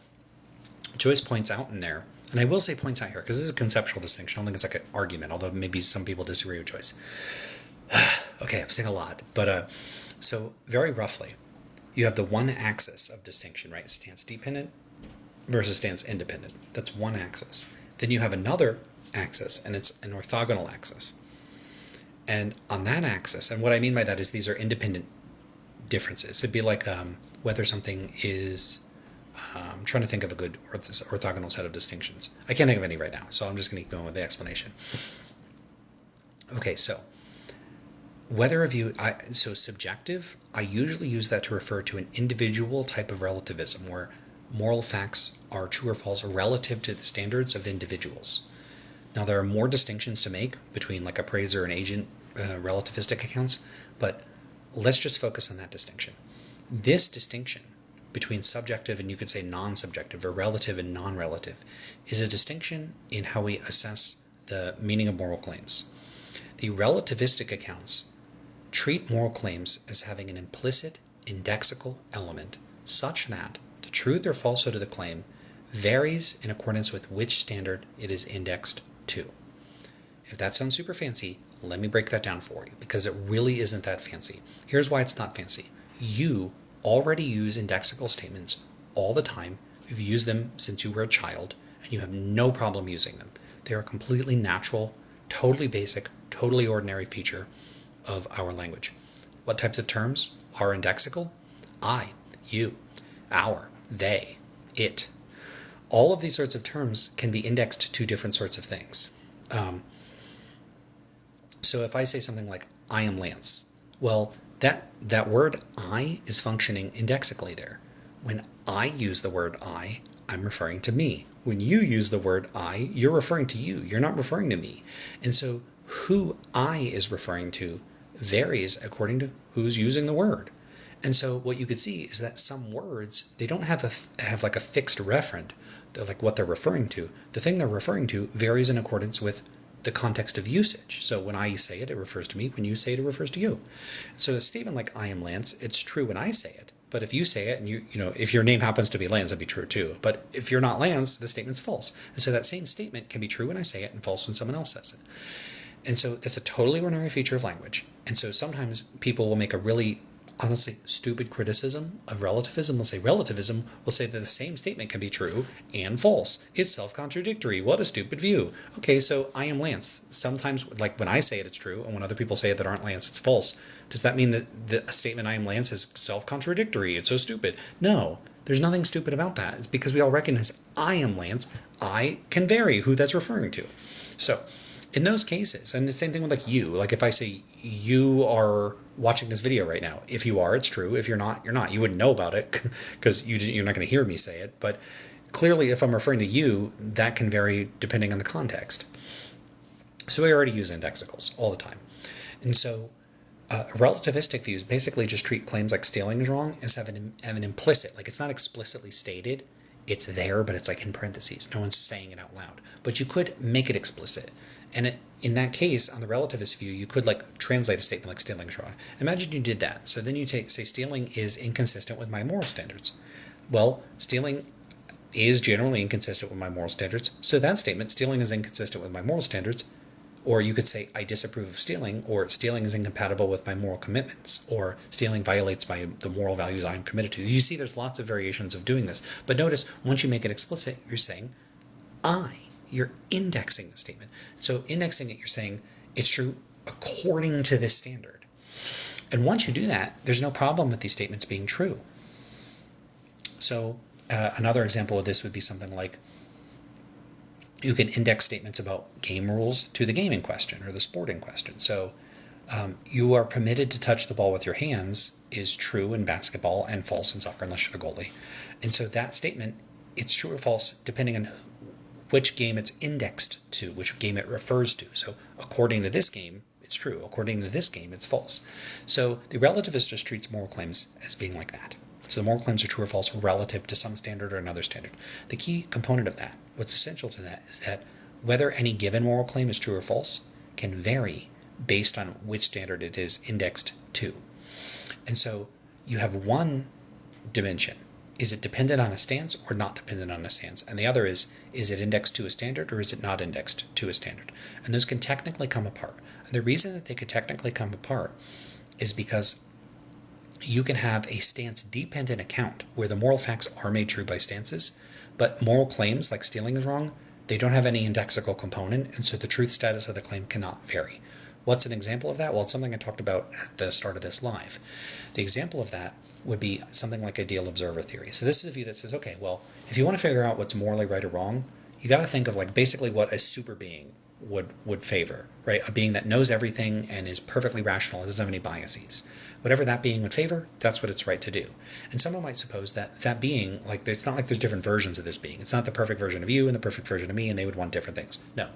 Joyce points out in there, and I will say points out here, because this is a conceptual distinction. I don't think it's like an argument, although maybe some people disagree with Joyce. Okay, I'm saying a lot. But so very roughly, you have the one axis of distinction, right? Stance dependent versus stance independent. That's one axis. Then you have another axis, and it's an orthogonal axis. And on that axis, and what I mean by that is these are independent differences. It'd be like whether something is, I'm trying to think of a good orthogonal set of distinctions. I can't think of any right now, so I'm just going to keep going with the explanation. Okay, so whether a view, so subjective, I usually use that to refer to an individual type of relativism where moral facts are true or false relative to the standards of individuals. Now, there are more distinctions to make between like appraiser and agent relativistic accounts, but let's just focus on that distinction. This distinction between subjective and you could say non-subjective or relative and non-relative is a distinction in how we assess the meaning of moral claims. The relativistic accounts treat moral claims as having an implicit indexical element such that the truth or falsehood of the claim varies in accordance with which standard it is indexed to. If that sounds super fancy, let me break that down for you, because it really isn't that fancy. Here's why it's not fancy. You already use indexical statements all the time. You've used them since you were a child, and you have no problem using them. They are a completely natural, totally basic, totally ordinary feature of our language. What types of terms are indexical? I, you, our, they, it. All of these sorts of terms can be indexed to different sorts of things. So if I say something like, I am Lance, well, that word I is functioning indexically there. When I use the word I'm referring to me. When you use the word I, you're referring to you. You're not referring to me. And so who I is referring to varies according to who's using the word. And so what you could see is that some words, they don't have like a fixed referent, like what they're referring to. The thing they're referring to varies in accordance with the context of usage. So when I say it, it refers to me. When you say it, it refers to you. So a statement like I am Lance, it's true when I say it. But if you say it, and you know, if your name happens to be Lance, that'd be true too. But if you're not Lance, the statement's false. And so that same statement can be true when I say it and false when someone else says it. And so that's a totally ordinary feature of language. And so sometimes people will make a really, honestly, stupid criticism of relativism. They'll say relativism will say that the same statement can be true and false. It's self-contradictory. What a stupid view. Okay, so I am Lance. Sometimes, like when I say it, it's true, and when other people say it that aren't Lance, it's false. Does that mean that the statement I am Lance is self-contradictory? It's so stupid. No, there's nothing stupid about that. It's because we all recognize I am Lance. I can vary who that's referring to. So in those cases, and the same thing with like you, like if I say you are watching this video right now, if you are, it's true. If you're not, you're not. You wouldn't know about it because you're not going to hear me say it. But clearly, if I'm referring to you, that can vary depending on the context. So we already use indexicals all the time. And so relativistic views basically just treat claims like stealing is wrong as have an implicit, like it's not explicitly stated, it's there, but it's like in parentheses. No one's saying it out loud. But you could make it explicit. And in that case, on the relativist view, you could like translate a statement like stealing is wrong. Imagine you did that. So then you say stealing is inconsistent with my moral standards. Well, stealing is generally inconsistent with my moral standards. So that statement, stealing is inconsistent with my moral standards. Or you could say, I disapprove of stealing, or stealing is incompatible with my moral commitments, or stealing violates the moral values I'm committed to. You see, there's lots of variations of doing this. But notice, once you make it explicit, you're saying, you're indexing the statement. So indexing it, you're saying, it's true according to this standard. And once you do that, there's no problem with these statements being true. So another example of this would be something like, you can index statements about game rules to the game in question or the sport in question. So you are permitted to touch the ball with your hands is true in basketball and false in soccer unless you're the goalie. And so that statement, it's true or false depending on which game it's indexed to, which game it refers to. So according to this game, it's true. According to this game, it's false. So the relativist just treats moral claims as being like that. So the moral claims are true or false relative to some standard or another standard. The key component of that, what's essential to that, is that whether any given moral claim is true or false can vary based on which standard it is indexed to. And so you have one dimension. Is it dependent on a stance or not dependent on a stance? And the other is it indexed to a standard or is it not indexed to a standard? And those can technically come apart. And the reason that they could technically come apart is because you can have a stance-dependent account where the moral facts are made true by stances, but moral claims like stealing is wrong, they don't have any indexical component, and so the truth status of the claim cannot vary. What's an example of that? Well, it's something I talked about at the start of this live. The example of that would be something like ideal observer theory. So this is a view that says, okay, well, if you want to figure out what's morally right or wrong, you got to think of like basically what a super being would favor, right? A being that knows everything and is perfectly rational and doesn't have any biases. Whatever that being would favor, that's what it's right to do. And someone might suppose that that being, like, it's not like there's different versions of this being. It's not the perfect version of you and the perfect version of me, and they would want different things. No.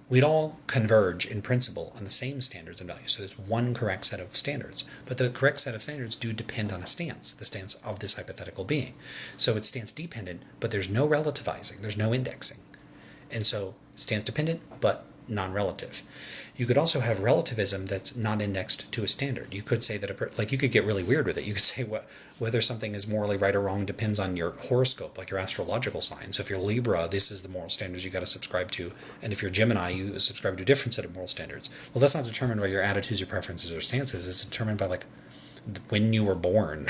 We'd all converge in principle on the same standards and values. So there's one correct set of standards. But the correct set of standards do depend on a stance, the stance of this hypothetical being. So it's stance dependent, but there's no relativizing. There's no indexing. And so stance dependent, but non-relative. You could also have relativism that's not indexed to a standard. You could say that, you could get really weird with it. You could say whether something is morally right or wrong depends on your horoscope, like your astrological sign. So if you're Libra, this is the moral standards you got to subscribe to. And if you're Gemini, you subscribe to a different set of moral standards. Well, that's not determined by your attitudes, your preferences, or stances. It's determined by, like, when you were born.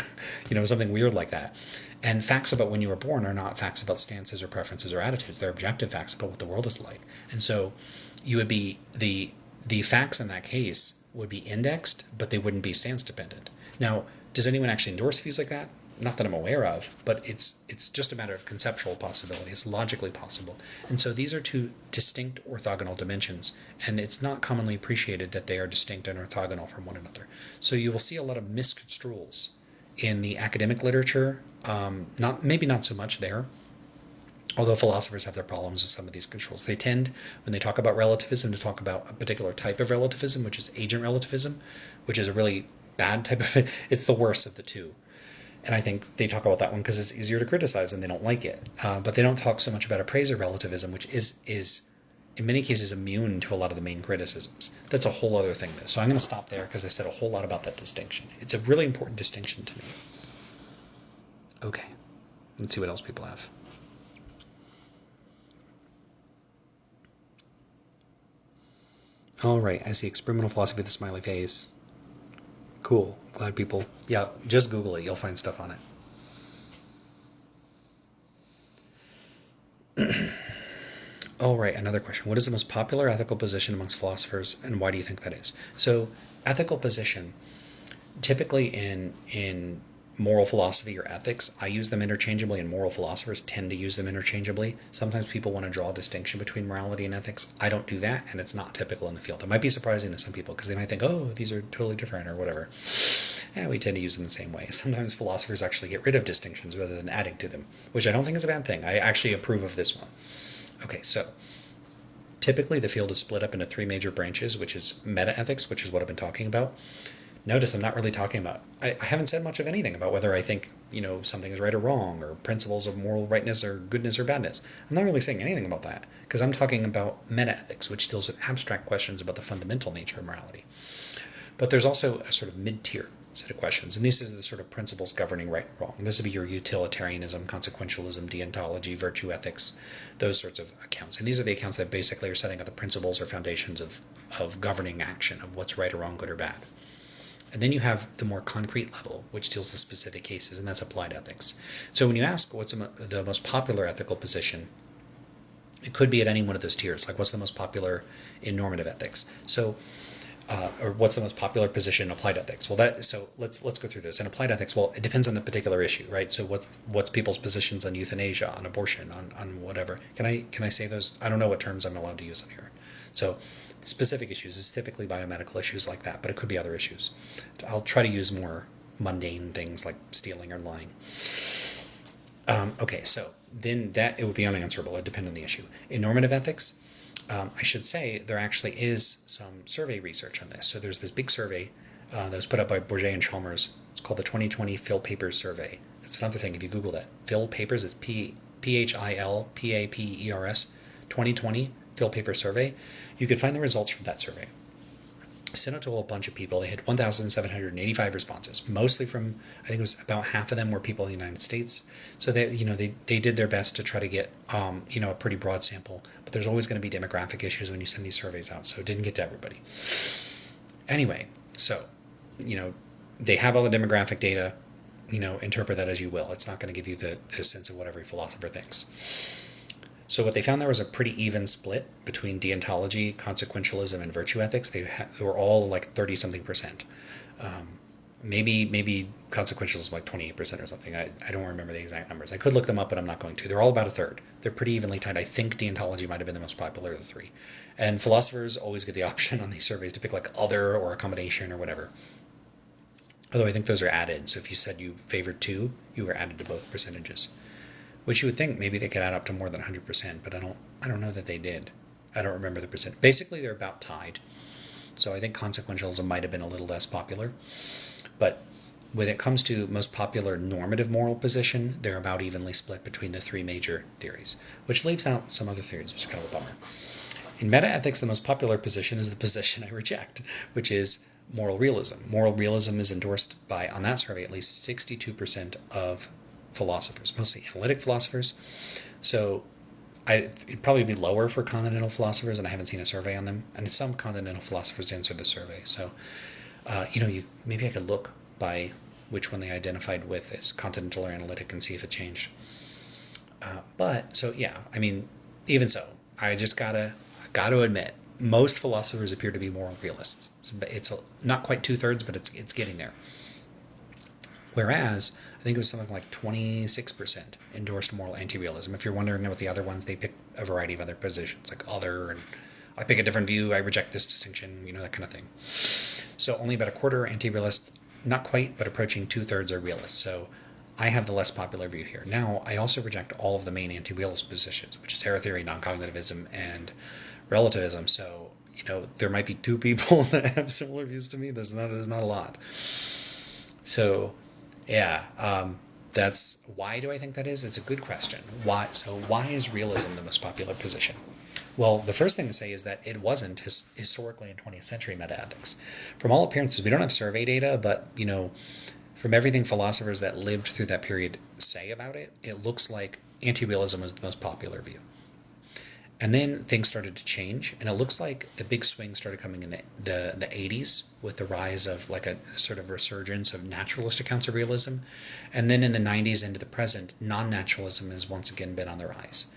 Something weird like that. And facts about when you were born are not facts about stances or preferences or attitudes. They're objective facts about what the world is like. And so you would be the facts in that case would be indexed, but they wouldn't be stance dependent. Now, does anyone actually endorse views like that? Not that I'm aware of, but it's just a matter of conceptual possibility. It's logically possible. And so these are two distinct orthogonal dimensions, and it's not commonly appreciated that they are distinct and orthogonal from one another. So you will see a lot of misconstruals in the academic literature, maybe not so much there, Although philosophers have their problems with some of these controls. They tend, when they talk about relativism, to talk about a particular type of relativism, which is agent relativism, which is a really bad type of it. It's the worst of the two. And I think they talk about that one because it's easier to criticize and they don't like it. But they don't talk so much about appraiser relativism, which is in many cases immune to a lot of the main criticisms. That's a whole other thing, though. So I'm going to stop there because I said a whole lot about that distinction. It's a really important distinction to me. Okay, let's see what else people have. All right, I see experimental philosophy of the smiley face. Cool, glad people, yeah, just Google it, you'll find stuff on it. All right, another question. What is the most popular ethical position amongst philosophers, and why do you think that is? So, ethical position, typically in moral philosophy or ethics, I use them interchangeably, and moral philosophers tend to use them interchangeably. Sometimes people want to draw a distinction between morality and ethics. I don't do that, and it's not typical in the field. It might be surprising to some people because they might think, oh, these are totally different or whatever. Yeah, we tend to use them the same way. Sometimes philosophers actually get rid of distinctions rather than adding to them, which I don't think is a bad thing. I actually approve of this one. Okay, so typically the field is split up into three major branches, which is metaethics, which is what I've been talking about. Notice I'm not really talking about, I haven't said much of anything about whether I think, something is right or wrong, or principles of moral rightness or goodness or badness. I'm not really saying anything about that, because I'm talking about metaethics, which deals with abstract questions about the fundamental nature of morality. But there's also a sort of mid-tier set of questions, and these are the sort of principles governing right and wrong. This would be your utilitarianism, consequentialism, deontology, virtue ethics, those sorts of accounts. And these are the accounts that basically are setting up the principles or foundations of governing action, of what's right or wrong, good or bad. And then you have the more concrete level, which deals with specific cases, and that's applied ethics. So when you ask what's the most popular ethical position, it could be at any one of those tiers, like what's the most popular in normative ethics. So or what's the most popular position in applied ethics? Well, so let's go through this. In applied ethics, well, it depends on the particular issue, right? So what's people's positions on euthanasia, on abortion, on whatever? Can I say those? I don't know what terms I'm allowed to use on here. So specific issues is typically biomedical issues like that, but it could be other issues. I'll try to use more mundane things like stealing or lying. Okay, so then it would be unanswerable. It would depend on the issue. In normative ethics, I should say there actually is some survey research on this. So there's this big survey that was put up by Bourget and Chalmers. It's called the 2020 Phil Papers Survey. That's another thing. If you Google that, Phil Papers, it's PHILPAPERS 2020 Phil Papers Survey. You could find the results from that survey. Sent out to a bunch of people. They had 1,785 responses, mostly from, I think it was about half of them were people in the United States. So they did their best to try to get a pretty broad sample. But there's always going to be demographic issues when you send these surveys out, so it didn't get to everybody. Anyway, so they have all the demographic data. Interpret that as you will. It's not going to give you the sense of what every philosopher thinks. So what they found there was a pretty even split between deontology, consequentialism, and virtue ethics. They were all like 30-something%. Maybe consequentialism like 28% or something. I don't remember the exact numbers. I could look them up, but I'm not going to. They're all about a third. They're pretty evenly tied. I think deontology might have been the most popular of the three. And philosophers always get the option on these surveys to pick like other or accommodation or whatever. Although I think those are added. So if you said you favored two, you were added to both percentages. Which you would think maybe they could add up to more than 100%, but I don't know that they did. I don't remember the percent. Basically, they're about tied. So I think consequentialism might have been a little less popular. But when it comes to most popular normative moral position, they're about evenly split between the three major theories, which leaves out some other theories, which is kind of a bummer. In metaethics, the most popular position is the position I reject, which is moral realism. Moral realism is endorsed by, on that survey, at least 62% of philosophers, mostly analytic philosophers. So it'd probably be lower for continental philosophers, and I haven't seen a survey on them. And some continental philosophers answered the survey. So, maybe I could look by which one they identified with as continental or analytic and see if it changed. Even so, I just gotta admit, most philosophers appear to be moral realists. It's not quite 2/3, but it's getting there. Whereas I think it was something like 26% endorsed moral anti-realism. If you're wondering about the other ones, they pick a variety of other positions, like other, and I pick a different view, I reject this distinction, that kind of thing. So only about a quarter are anti-realists, not quite, but approaching 2/3 are realists. So I have the less popular view here. Now, I also reject all of the main anti-realist positions, which is error theory, non-cognitivism, and relativism. So, there might be two people that have similar views to me. There's not a lot. So, yeah, that's why do I think that is? It's a good question. Why? So, why is realism the most popular position? Well, the first thing to say is that it wasn't historically in 20th century metaethics. From all appearances, we don't have survey data, but from everything philosophers that lived through that period say about it, it looks like anti-realism was the most popular view. And then things started to change, and it looks like a big swing started coming in the 80s with the rise of like a sort of resurgence of naturalist accounts of realism. And then in the 90s into the present, non-naturalism has once again been on the rise.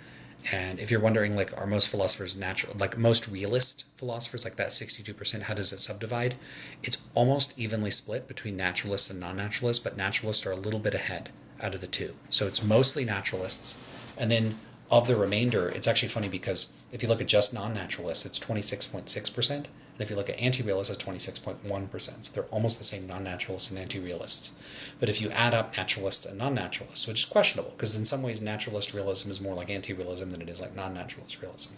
And if you're wondering, like, are most philosophers most realist philosophers, like that 62%, how does it subdivide? It's almost evenly split between naturalists and non-naturalists, but naturalists are a little bit ahead out of the two. So it's mostly naturalists. And then of the remainder, it's actually funny because if you look at just non-naturalists, it's 26.6%. And if you look at anti-realists, it's 26.1%. So they're almost the same, non-naturalists and anti-realists. But if you add up naturalists and non-naturalists, which is questionable, because in some ways naturalist realism is more like anti-realism than it is like non-naturalist realism.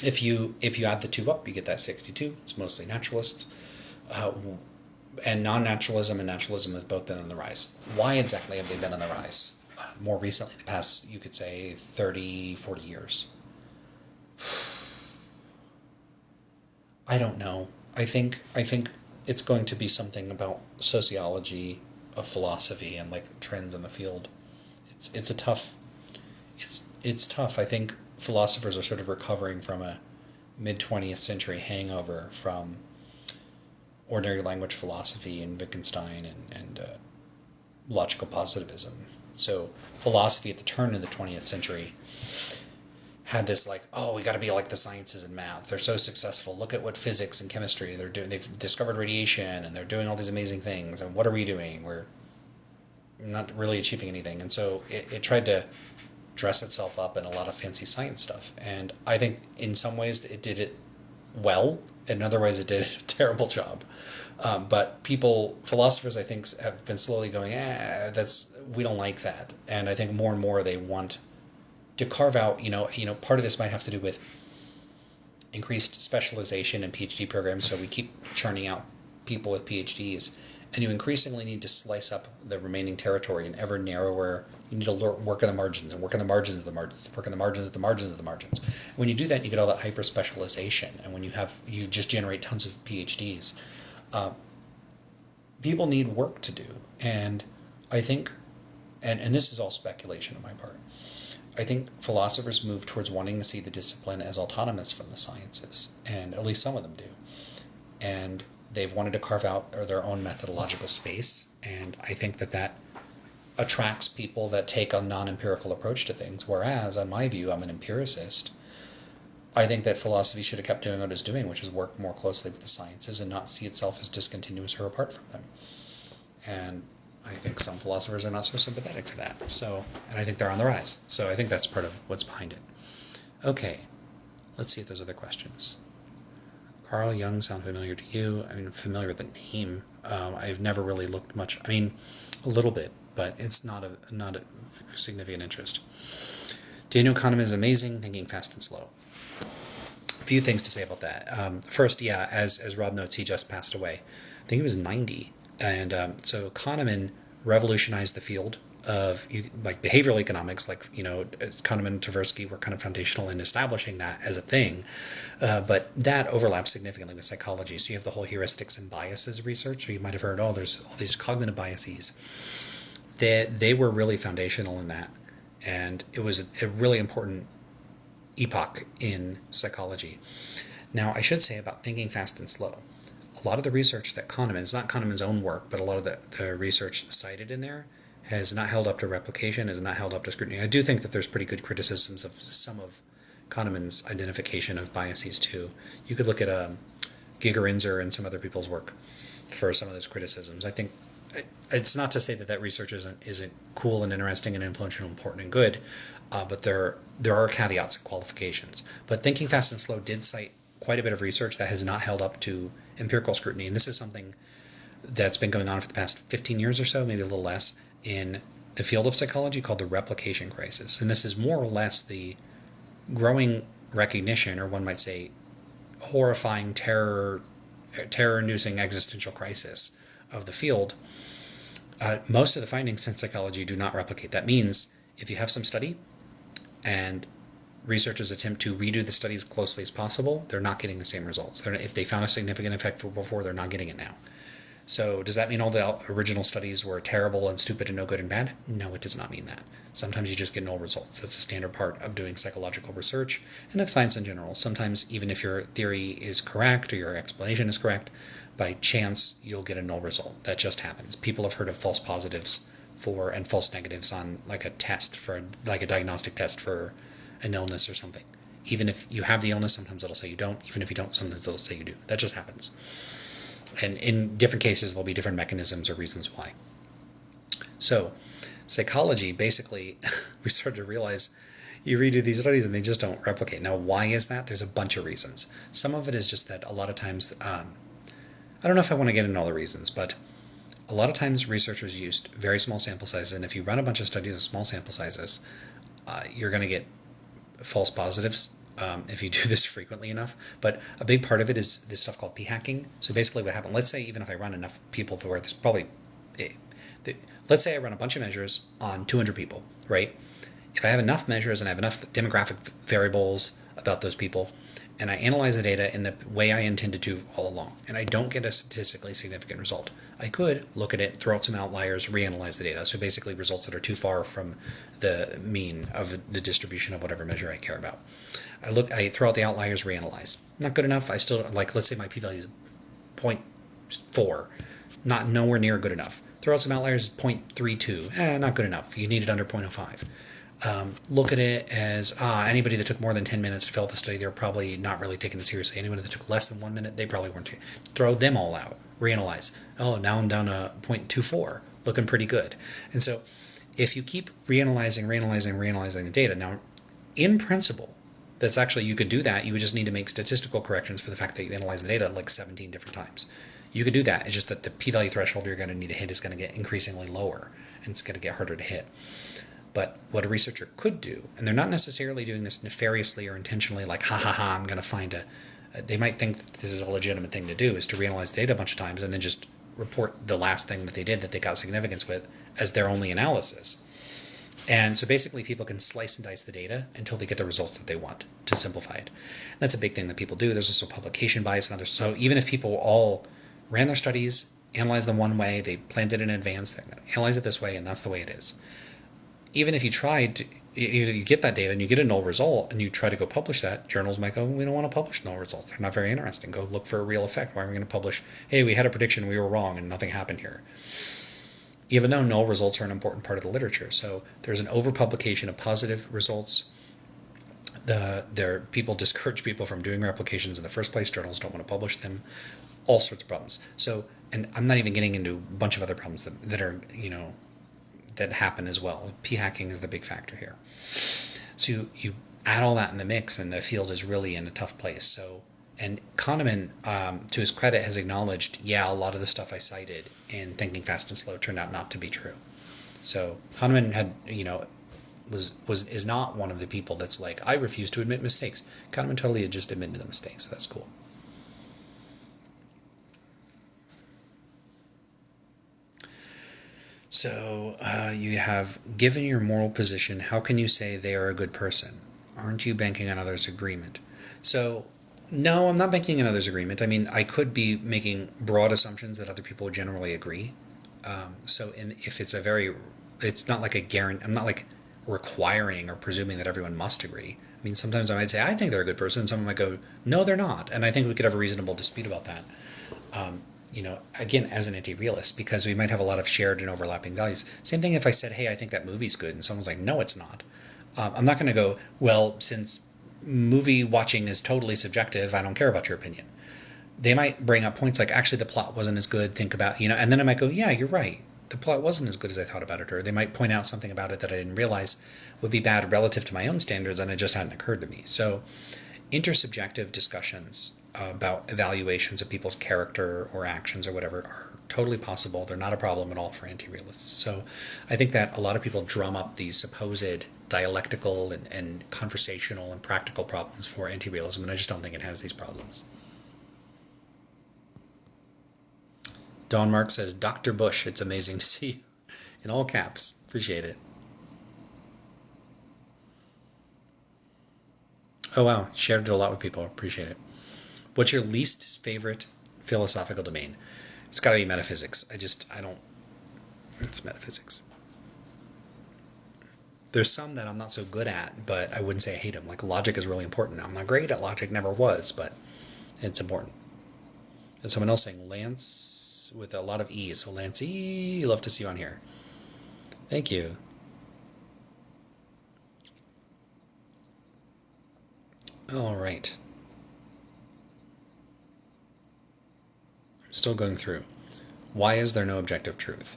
If you add the two up, you get that 62. It's mostly naturalists. And non-naturalism and naturalism have both been on the rise. Why exactly have they been on the rise? More recently, the past, you could say, 30, 40 years. I don't know. I think it's going to be something about sociology of philosophy and like trends in the field. It's tough. I think philosophers are sort of recovering from a mid-20th century hangover from ordinary language philosophy and Wittgenstein and logical positivism. So philosophy at the turn of the 20th century had this like, oh, we got to be like the sciences and math. They're so successful. Look at what physics and chemistry they're doing. They've discovered radiation and they're doing all these amazing things. And what are we doing? We're not really achieving anything. And so it tried to dress itself up in a lot of fancy science stuff. And I think in some ways it did it well. In other ways it did a terrible job. But philosophers, I think, have been slowly going, we don't like that. And I think more and more they want to carve out, part of this might have to do with increased specialization in PhD programs. So we keep churning out people with PhDs, and you increasingly need to slice up the remaining territory in ever narrower. You need to work on the margins and work on the margins of the margins, work on the margins of the margins of the margins. When you do that, you get all that hyper specialization, and when you just generate tons of PhDs. People need work to do, and I think, and this is all speculation on my part, I think philosophers move towards wanting to see the discipline as autonomous from the sciences, and at least some of them do. And they've wanted to carve out their own methodological space, and I think that attracts people that take a non-empirical approach to things, whereas, on my view, I'm an empiricist. I think that philosophy should have kept doing what it's doing, which is work more closely with the sciences and not see itself as discontinuous or apart from them. And I think some philosophers are not so sympathetic to that. And I think they're on the rise. So I think that's part of what's behind it. Okay, let's see if there's other questions. Carl Jung sound familiar to you? I mean, I'm familiar with the name. I've never really looked much. I mean, a little bit, but it's not a significant interest. Daniel Kahneman is amazing, thinking fast and slow. A few things to say about that. First, yeah, as Rob notes, he just passed away. I think he was 90. And so Kahneman revolutionized the field of behavioral economics. Kahneman and Tversky were kind of foundational in establishing that as a thing. But that overlaps significantly with psychology. So you have the whole heuristics and biases research. So you might have heard, there's all these cognitive biases. They were really foundational in that. And it was a really important epoch in psychology. Now, I should say about thinking fast and slow. A lot of the research that it's not Kahneman's own work, but a lot of the research cited in there has not held up to replication, has not held up to scrutiny. I do think that there's pretty good criticisms of some of Kahneman's identification of biases too. You could look at Gigerenzer and some other people's work for some of those criticisms. I think it's not to say that research isn't cool and interesting and influential and important and good, but there are caveats and qualifications. But Thinking Fast and Slow did cite quite a bit of research that has not held up to empirical scrutiny, and this is something that's been going on for the past 15 years or so, maybe a little less, in the field of psychology called the replication crisis. And this is more or less the growing recognition, or one might say horrifying, terror-inducing existential crisis of the field. Most of the findings in psychology do not replicate. That means if you have some study and researchers attempt to redo the study as closely as possible, they're not getting the same results. If they found a significant effect before, they're not getting it now. So does that mean all the original studies were terrible and stupid and no good and bad? No, it does not mean that. Sometimes you just get null results. That's a standard part of doing psychological research and of science in general. Sometimes even if your theory is correct or your explanation is correct, by chance you'll get a null result. That just happens. People have heard of false positives and false negatives on like a test for like a diagnostic test for an illness or something. Even if you have the illness, sometimes it'll say you don't. Even if you don't, sometimes it'll say you do. That just happens. And in different cases, there'll be different mechanisms or reasons why. So, psychology, basically, we started to realize you redo these studies and they just don't replicate. Now, why is that? There's a bunch of reasons. Some of it is just that a lot of times, I don't know if I want to get into all the reasons, but a lot of times researchers used very small sample sizes, and if you run a bunch of studies with small sample sizes, you're going to get false positives if you do this frequently enough. But a big part of it is this stuff called p-hacking. So basically what happened, let's say even if I run enough people to where there's probably, let's say I run a bunch of measures on 200 people, right? If I have enough measures and I have enough demographic variables about those people, and I analyze the data in the way I intended to all along, and I don't get a statistically significant result, I could look at it, throw out some outliers, reanalyze the data. So basically results that are too far from the mean of the distribution of whatever measure I care about. I throw out the outliers, reanalyze. Not good enough. I still, like, let's say my p-value is 0.4, nowhere near good enough. Throw out some outliers, 0.32, not good enough. You need it under 0.05. Look at it as anybody that took more than 10 minutes to fill out the study, they're probably not really taking it seriously. Anyone that took less than 1 minute, they probably weren't. Throw them all out. Reanalyze. Oh, now I'm down to 0.24. Looking pretty good. And so if you keep reanalyzing the data, now in principle, that's actually, you could do that. You would just need to make statistical corrections for the fact that you analyze the data like 17 different times. You could do that. It's just that the p-value threshold you're going to need to hit is going to get increasingly lower, and it's going to get harder to hit. But what a researcher could do, and they're not necessarily doing this nefariously or intentionally, like, I'm going to find they might think that this is a legitimate thing to do, is to reanalyze the data a bunch of times and then just report the last thing that they did that they got significance with as their only analysis. And so basically people can slice and dice the data until they get the results that they want, to simplify it. And that's a big thing that people do. There's also publication bias and others. So even if people all ran their studies, analyzed them one way, they planned it in advance, they're going to analyze it this way, and that's the way it is. Even if you tried to, you get that data and you get a null result and you try to go publish that, journals might go, we don't want to publish null results. They're not very interesting. Go look for a real effect. Why are we going to publish, hey, we had a prediction, we were wrong, and nothing happened here? Even though null results are an important part of the literature. So there's an overpublication of positive results. People discourage people from doing replications in the first place. Journals don't want to publish them. All sorts of problems. So, and I'm not even getting into a bunch of other problems that are, that happen as well. P-hacking is the big factor here. So you add all that in the mix and the field is really in a tough place. So, and Kahneman, to his credit, has acknowledged, a lot of the stuff I cited in Thinking Fast and Slow turned out not to be true. So Kahneman had, is not one of the people that's like, I refuse to admit mistakes. Kahneman totally had just admitted the mistakes, so that's cool. So you have, given your moral position, how can you say they are a good person? Aren't you banking on others' agreement? So, no, I'm not banking on others' agreement. I mean, I could be making broad assumptions that other people would generally agree. If it's not like a guarantee, I'm not like requiring or presuming that everyone must agree. I mean, sometimes I might say, I think they're a good person, and someone might go, no, they're not. And I think we could have a reasonable dispute about that. Again, as an anti-realist, because we might have a lot of shared and overlapping values. Same thing if I said, hey, I think that movie's good, and someone's like, no, it's not. I'm not going to go, well, since movie watching is totally subjective, I don't care about your opinion. They might bring up points like, actually, the plot wasn't as good, think about, and then I might go, yeah, you're right. The plot wasn't as good as I thought about it, or they might point out something about it that I didn't realize would be bad relative to my own standards, and it just hadn't occurred to me. So intersubjective discussions about evaluations of people's character or actions or whatever are totally possible. They're not a problem at all for anti-realists. So I think that a lot of people drum up these supposed dialectical and conversational and practical problems for anti-realism, and I just don't think it has these problems. Don Mark says, Dr. Bush, it's amazing to see you. In all caps. Appreciate it. Oh, wow. Shared it a lot with people. Appreciate it. What's your least favorite philosophical domain? It's got to be metaphysics. It's metaphysics. There's some that I'm not so good at, but I wouldn't say I hate them. Like logic is really important. I'm not great at logic, never was, but it's important. And someone else saying Lance with a lot of E. So Lance E, love to see you on here. Thank you. All right. I'm still going through. Why is there no objective truth?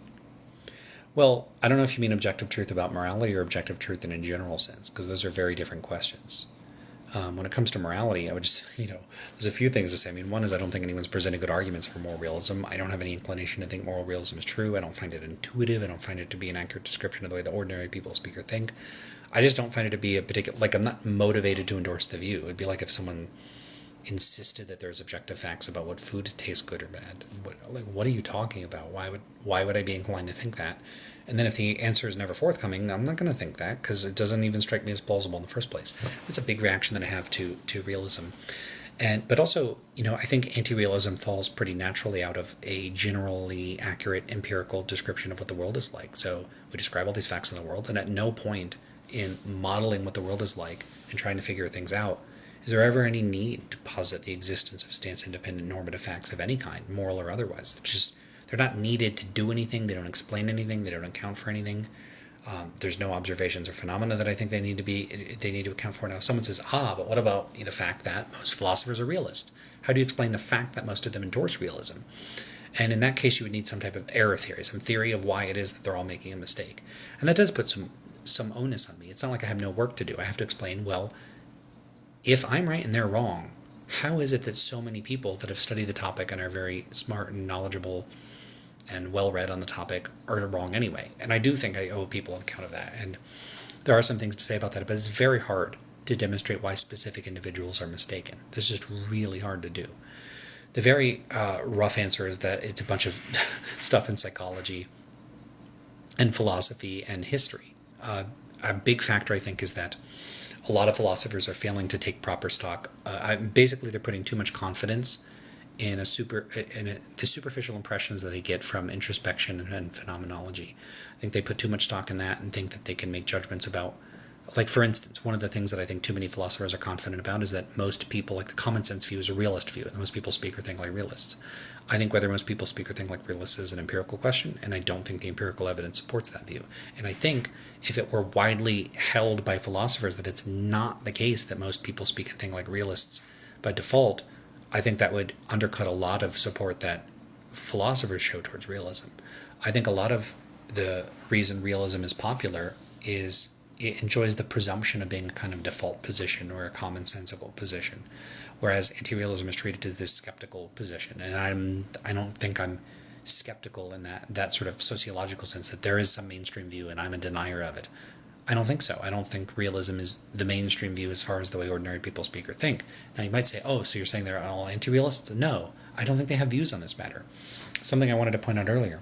Well, I don't know if you mean objective truth about morality or objective truth in a general sense, because those are very different questions. When it comes to morality, I would just, there's a few things to say. I mean, one is I don't think anyone's presented good arguments for moral realism. I don't have any inclination to think moral realism is true. I don't find it intuitive. I don't find it to be an accurate description of the way the ordinary people speak or think. I just don't find it to be a particular, I'm not motivated to endorse the view. It would be like if someone insisted that there's objective facts about what food tastes good or bad. What are you talking about? Why would I be inclined to think that? And then if the answer is never forthcoming, I'm not going to think that, because it doesn't even strike me as plausible in the first place. It's a big reaction that I have to realism. But also, I think anti-realism falls pretty naturally out of a generally accurate empirical description of what the world is like. So we describe all these facts in the world, and at no point in modeling what the world is like and trying to figure things out is there ever any need to posit the existence of stance-independent normative facts of any kind, moral or otherwise. They're not needed to do anything. They don't explain anything. They don't account for anything. There's no observations or phenomena that I think they need to account for. Now, if someone says, but what about the fact that most philosophers are realists? How do you explain the fact that most of them endorse realism? And in that case, you would need some type of error theory, some theory of why it is that they're all making a mistake. And that does put some onus on me. It's not like I have no work to do. I have to explain, well, if I'm right and they're wrong, how is it that so many people that have studied the topic and are very smart and knowledgeable and well-read on the topic are wrong anyway? And I do think I owe people an account of that. And there are some things to say about that, but it's very hard to demonstrate why specific individuals are mistaken. This is just really hard to do. The very rough answer is that it's a bunch of stuff in psychology and philosophy and history. A big factor, I think, is that a lot of philosophers are failing to take proper stock. Basically, they're putting too much confidence in the superficial impressions that they get from introspection and phenomenology. I think they put too much stock in that and think that they can make judgments about, like, for instance, one of the things that I think too many philosophers are confident about is that most people, like the common sense view, is a realist view, and most people speak or think like realists. I think whether most people speak or think like realists is an empirical question, and I don't think the empirical evidence supports that view. And I think if it were widely held by philosophers that it's not the case that most people speak and think like realists by default, I think that would undercut a lot of support that philosophers show towards realism. I think a lot of the reason realism is popular is it enjoys the presumption of being a kind of default position or a commonsensical position, whereas anti-realism is treated as this skeptical position. And I don't think I'm skeptical in that sort of sociological sense that there is some mainstream view and I'm a denier of it. I don't think so. I don't think realism is the mainstream view as far as the way ordinary people speak or think. Now you might say, so you're saying they're all anti-realists? No, I don't think they have views on this matter. Something I wanted to point out earlier.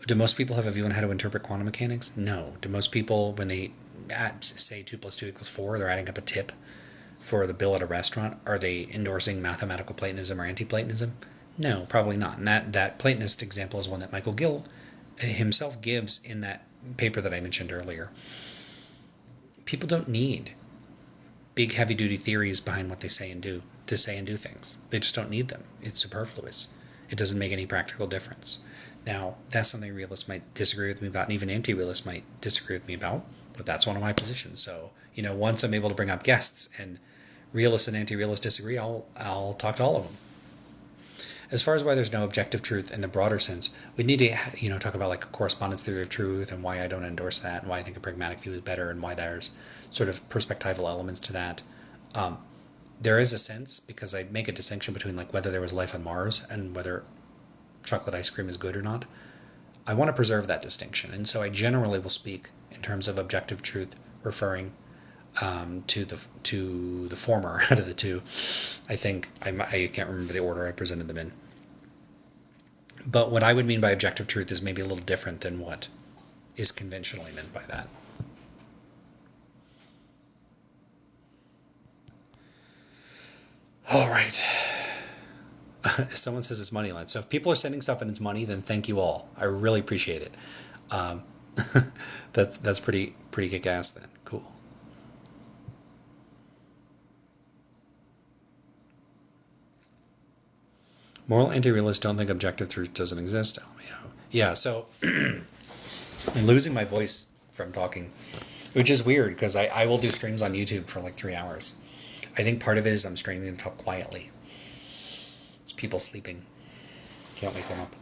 Do most people have a view on how to interpret quantum mechanics? No. Do most people, when they say 2 + 2 = 4, they're adding up a tip for the bill at a restaurant, are they endorsing mathematical Platonism or anti-Platonism? No, probably not. And that Platonist example is one that Michael Gill himself gives in that paper that I mentioned earlier. People don't need big heavy-duty theories behind what they say and do to say and do things. They just don't need them. It's superfluous. It doesn't make any practical difference. Now, that's something realists might disagree with me about, and even anti-realists might disagree with me about, but that's one of my positions. So, once I'm able to bring up guests and realists and anti-realists disagree, I'll talk to all of them. As far as why there's no objective truth in the broader sense, we need to, talk about like a correspondence theory of truth and why I don't endorse that, and why I think a pragmatic view is better, and why there's sort of perspectival elements to that. There is a sense, because I make a distinction between like whether there was life on Mars and whether chocolate ice cream is good or not. I want to preserve that distinction, and so I generally will speak in terms of objective truth, referring to the former out of the two. I think I can't remember the order I presented them in. But what I would mean by objective truth is maybe a little different than what is conventionally meant by that. All right. Someone says it's Moneyline. So if people are sending stuff and it's money, then thank you all. I really appreciate it. That's pretty kick-ass then. Cool. Moral anti-realists don't think objective truth doesn't exist. Yeah, so I'm losing my voice from talking, which is weird because I will do streams on YouTube for like 3 hours. I think part of it is I'm straining to talk quietly. It's people sleeping. Can't wake them up.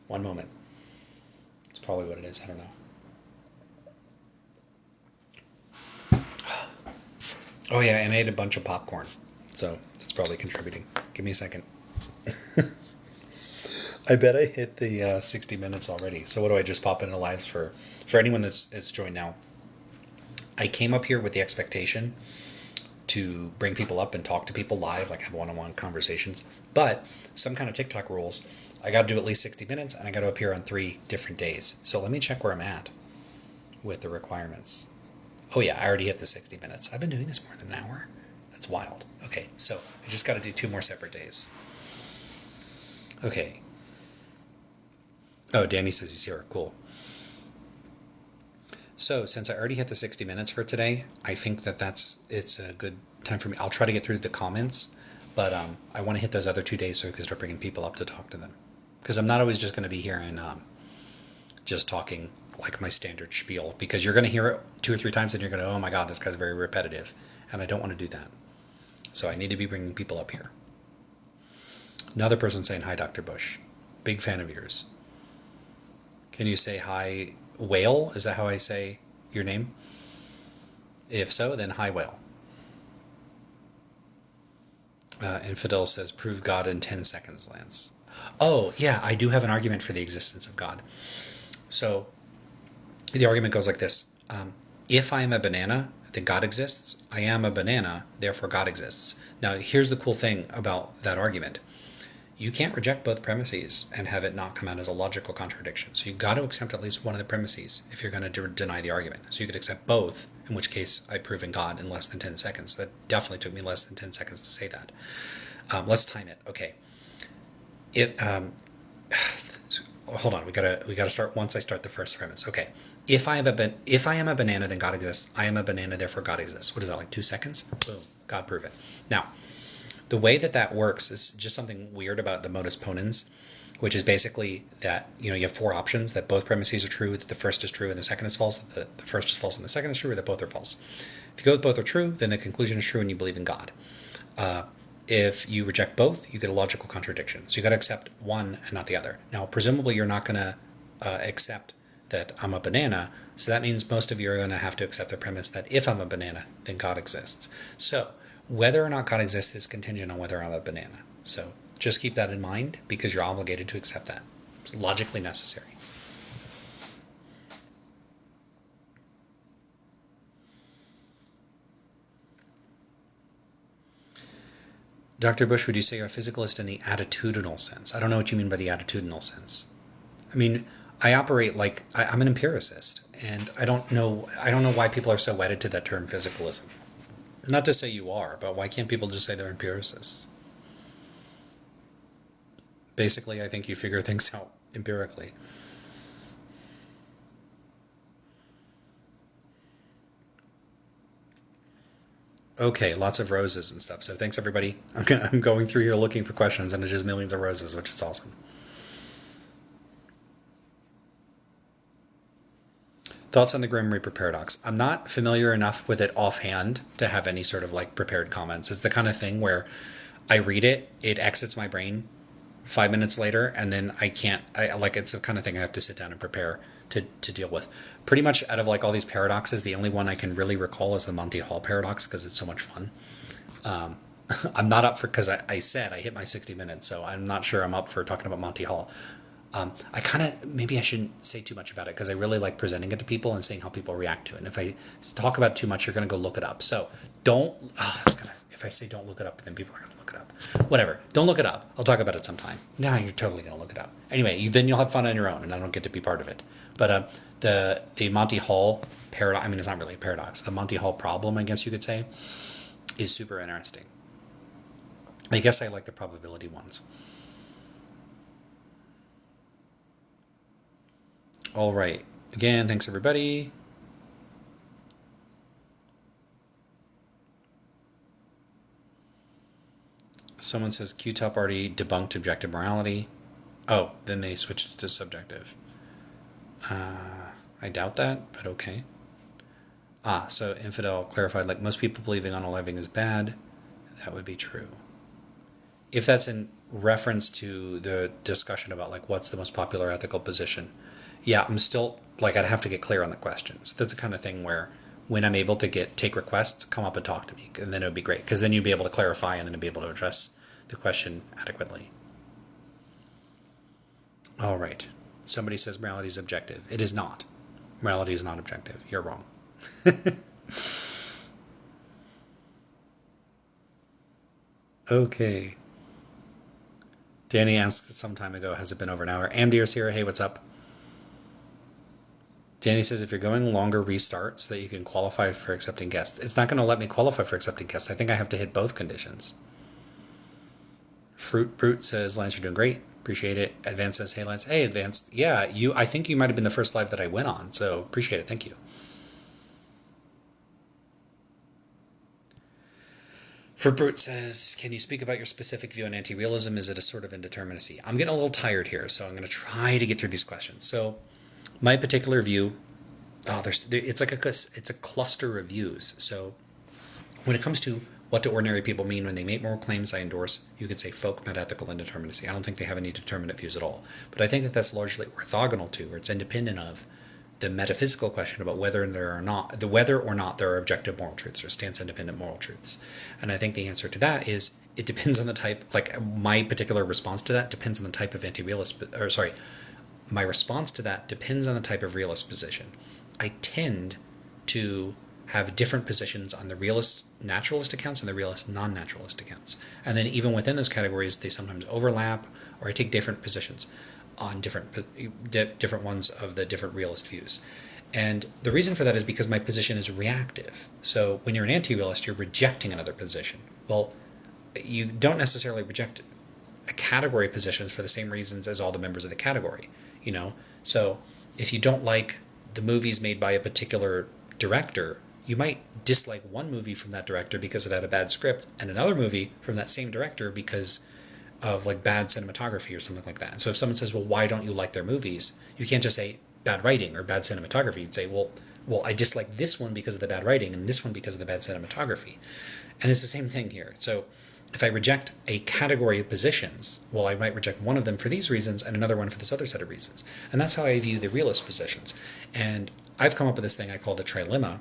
One moment. It's probably what it is. I don't know. Oh yeah, and I ate a bunch of popcorn. So that's probably contributing. Give me a second. I bet I hit the 60 minutes already. So what do I just pop into lives for anyone that's joined now? I came up here with the expectation to bring people up and talk to people live, like have one-on-one conversations. But some kind of TikTok rules. I got to do at least 60 minutes, and I got to appear on 3 different days. So let me check where I'm at with the requirements. Oh yeah, I already hit the 60 minutes. I've been doing this more than an hour. That's wild. Okay, so I just got to do 2 more separate days. Okay. Oh, Danny says he's here. Cool. So since I already hit the 60 minutes for today, I think it's a good time for me. I'll try to get through the comments, but I want to hit those other 2 days so I can start bringing people up to talk to them. Because I'm not always just going to be here and just talking like my standard spiel, because you're going to hear it 2 or 3 times and you're going to, oh my God, this guy's very repetitive. And I don't want to do that. So I need to be bringing people up here. Another person saying, hi, Dr. Bush. Big fan of yours. Can you say hi, Whale? Is that how I say your name? If so, then hi, Whale. Infidel says, prove God in 10 seconds, Lance. Oh, yeah, I do have an argument for the existence of God. So the argument goes like this. If I am a banana, then God exists. I am a banana, therefore God exists. Now, here's the cool thing about that argument. You can't reject both premises and have it not come out as a logical contradiction. So you've got to accept at least one of the premises if you're going to deny the argument. So you could accept both, in which case I've proven God in less than 10 seconds. That definitely took me less than 10 seconds to say that. Let's time it. Okay. Hold on. We gotta start once I start the first premise. Okay. If I am a banana, then God exists. I am a banana, therefore God exists. What is that, like 2 seconds? Boom. God prove it. Now, the way that works is just something weird about the modus ponens, which is basically that you have 4 options, that both premises are true, that the first is true and the second is false, that the first is false and the second is true, or that both are false. If you go with both are true, then the conclusion is true and you believe in God. If you reject both, you get a logical contradiction. So you got to accept one and not the other. Now, presumably you're not going to accept that I'm a banana, so that means most of you are going to have to accept the premise that if I'm a banana, then God exists. So whether or not God exists is contingent on whether I'm a banana. So just keep that in mind because you're obligated to accept that. It's logically necessary. Dr. Bush, would you say you're a physicalist in the attitudinal sense? I don't know what you mean by the attitudinal sense. I mean, I operate like I'm an empiricist, and I don't know why people are so wedded to that term physicalism. Not to say you are, but why can't people just say they're empiricists? Basically, I think you figure things out empirically. Okay, lots of roses and stuff. So thanks, everybody. I'm going through here looking for questions, and it's just millions of roses, which is awesome. Thoughts on the Grim Reaper paradox? I'm not familiar enough with it offhand to have any sort of like prepared comments. It's the kind of thing where I read it, it exits my brain 5 minutes later, and then it's the kind of thing I have to sit down and prepare to deal with. Pretty much out of like all these paradoxes, the only one I can really recall is the Monty Hall paradox because it's so much fun. I'm not up for, because I said I hit my 60 minutes, so I'm not sure I'm up for talking about Monty Hall. Maybe I shouldn't say too much about it, because I really like presenting it to people and seeing how people react to it. And if I talk about it too much, you're going to go look it up. So if I say don't look it up, then people are going to look it up. Whatever. Don't look it up. I'll talk about it sometime. Now you're totally going to look it up. Anyway, then you'll have fun on your own, and I don't get to be part of it. But the Monty Hall paradox, I mean, it's not really a paradox. The Monty Hall problem, I guess you could say, is super interesting. I guess I like the probability ones. All right. Again, thanks everybody. Someone says QTOP already debunked objective morality. Oh, then they switched to subjective. I doubt that, but okay. So Infidel clarified, like, most people believing unaliving is bad. That would be true. If that's in reference to the discussion about, like, what's the most popular ethical position, yeah, I'm still, like, I'd have to get clear on the questions. That's the kind of thing where when I'm able to take requests, come up and talk to me, and then it would be great, because then you'd be able to clarify and then be able to address the question adequately. All right. Somebody says morality is objective. It is not. Morality is not objective. You're wrong. Okay. Danny asked some time ago, has it been over an hour? Amdir's here. Hey, what's up? Danny says, if you're going longer, restart so that you can qualify for accepting guests. It's not going to let me qualify for accepting guests. I think I have to hit both conditions. Fruit Brute says, Lance, you're doing great. Appreciate it. Advance says, hey, Lance. Hey, Advance. Yeah, I think you might have been the first live that I went on, so appreciate it. Thank you. Fruit Brute says, can you speak about your specific view on anti-realism? Is it a sort of indeterminacy? I'm getting a little tired here, so I'm going to try to get through these questions. So my particular view, it's a cluster of views. So when it comes to what do ordinary people mean when they make moral claims, I endorse, you could say, folk metaethical indeterminacy. I don't think they have any determinate views at all. But I think that that's largely orthogonal to, or it's independent of, the metaphysical question about whether or not there are objective moral truths or stance-independent moral truths. And I think the answer to that is it depends on the type, like my particular response to that depends on the type of my response to that depends on the type of realist position. I tend to have different positions on the realist naturalist accounts and the realist non-naturalist accounts. And then even within those categories, they sometimes overlap, or I take different positions on different ones of the different realist views. And the reason for that is because my position is reactive. So when you're an anti-realist, you're rejecting another position. Well, you don't necessarily reject a category of positions for the same reasons as all the members of the category, you know? So if you don't like the movies made by a particular director, you might dislike one movie from that director because it had a bad script, and another movie from that same director because of like bad cinematography or something like that. And so if someone says, well, why don't you like their movies? You can't just say bad writing or bad cinematography. You'd say, well, I dislike this one because of the bad writing and this one because of the bad cinematography. And it's the same thing here. So if I reject a category of positions, well, I might reject one of them for these reasons and another one for this other set of reasons. And that's how I view the realist positions. And I've come up with this thing I call the trilemma,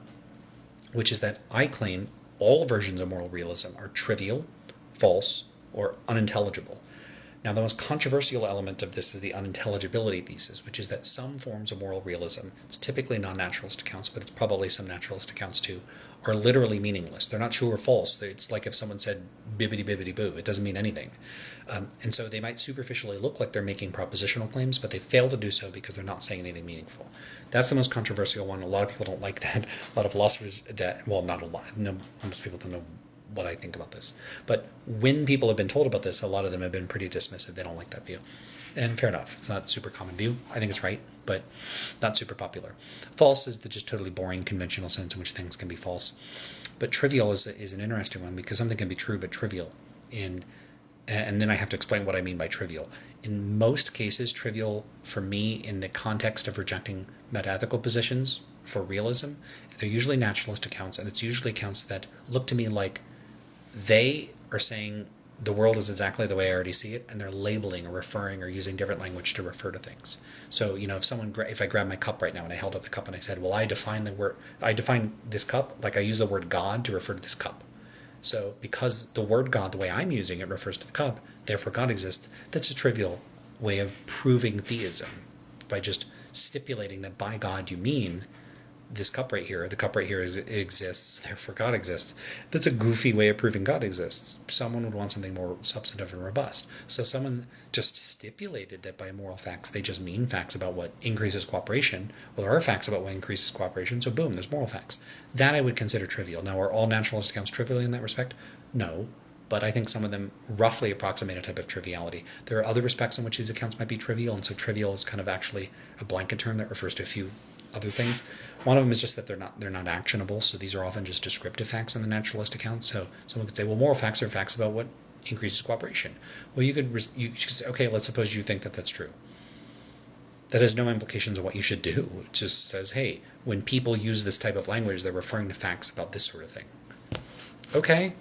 which is that I claim all versions of moral realism are trivial, false, or unintelligible. Now, the most controversial element of this is the unintelligibility thesis, which is that some forms of moral realism, it's typically non-naturalist accounts, but it's probably some naturalist accounts too, are literally meaningless. They're not true or false. It's like if someone said bibbidi-bibbidi-boo. It doesn't mean anything. And so they might superficially look like they're making propositional claims, but they fail to do so because they're not saying anything meaningful. That's the most controversial one. A lot of people don't like that. A lot of philosophers not a lot. No, most people don't know what I think about this. But when people have been told about this, a lot of them have been pretty dismissive. They don't like that view. And fair enough. It's not a super common view. I think it's right, but not super popular. False is the just totally boring conventional sense in which things can be false. But trivial is an interesting one because something can be true but trivial. And then I have to explain what I mean by trivial. In most cases, trivial for me in the context of rejecting metaethical positions for realism, they're usually naturalist accounts, and it's usually accounts that look to me like they are saying the world is exactly the way I already see it, and they're labeling or referring or using different language to refer to things. So, if I grab my cup right now and I held up the cup and I said, well, I define this cup like I use the word God to refer to this cup. So because the word God, the way I'm using it, refers to the cup, therefore God exists, that's a trivial way of proving theism, by just stipulating that by God you mean this cup right here. The cup right here exists, therefore God exists. That's a goofy way of proving God exists. Someone would want something more substantive and robust. So someone just stipulated that by moral facts, they just mean facts about what increases cooperation. Well, there are facts about what increases cooperation, so boom, there's moral facts. That I would consider trivial. Now, are all naturalist accounts trivial in that respect? No. But I think some of them roughly approximate a type of triviality. There are other respects in which these accounts might be trivial, and so trivial is kind of actually a blanket term that refers to a few other things. One of them is just that they're not actionable, so these are often just descriptive facts in the naturalist account. So someone could say, well, moral facts are facts about what increases cooperation. Well, you could say, okay, let's suppose you think that that's true. That has no implications of what you should do. It just says, hey, when people use this type of language, they're referring to facts about this sort of thing. Okay,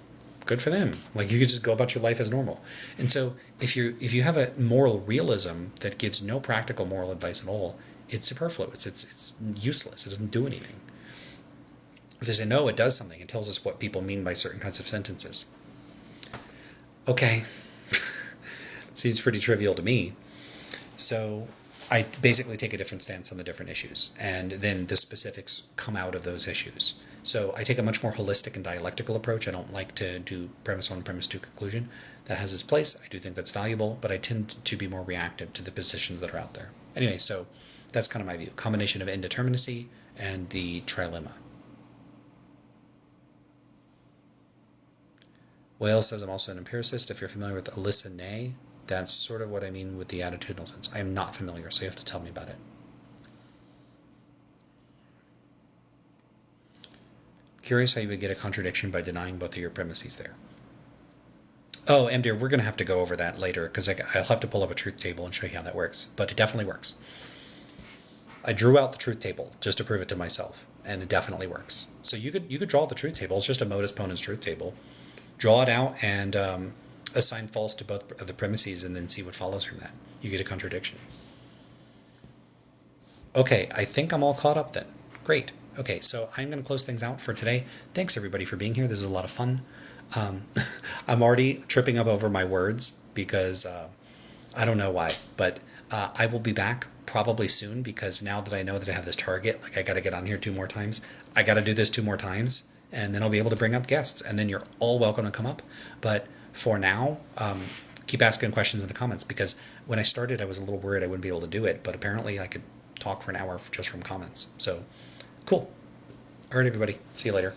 good for them. Like, you could just go about your life as normal. And so if you have a moral realism that gives no practical moral advice at all, it's superfluous. It's useless. It doesn't do anything. If they say, no, it does something. It tells us what people mean by certain kinds of sentences. Okay. Seems pretty trivial to me. So I basically take a different stance on the different issues, and then the specifics come out of those issues. So I take a much more holistic and dialectical approach. I don't like to do premise 1, premise 2, conclusion. That has its place. I do think that's valuable, but I tend to be more reactive to the positions that are out there. Anyway, so that's kind of my view. Combination of indeterminacy and the trilemma. Wales says I'm also an empiricist. If you're familiar with Alyssa Ney, that's sort of what I mean with the attitudinal sense. I am not familiar, so you have to tell me about it. Curious how you would get a contradiction by denying both of your premises there. Oh, and dear, we're going to have to go over that later, because I'll have to pull up a truth table and show you how that works. But it definitely works. I drew out the truth table just to prove it to myself, and it definitely works. So you could draw the truth table. It's just a modus ponens truth table. Draw it out and assign false to both of the premises, and then see what follows from that. You get a contradiction. Okay, I think I'm all caught up then. Great. Okay, so I'm going to close things out for today. Thanks everybody for being here. This is a lot of fun. I'm already tripping up over my words because I don't know why, but I will be back probably soon, because now that I know that I have this target, like I got to get on here 2 more times. I got to do this 2 more times, and then I'll be able to bring up guests, and then you're all welcome to come up. But for now, keep asking questions in the comments, because when I started, I was a little worried I wouldn't be able to do it, but apparently I could talk for an hour just from comments. So, cool. All right, everybody. See you later.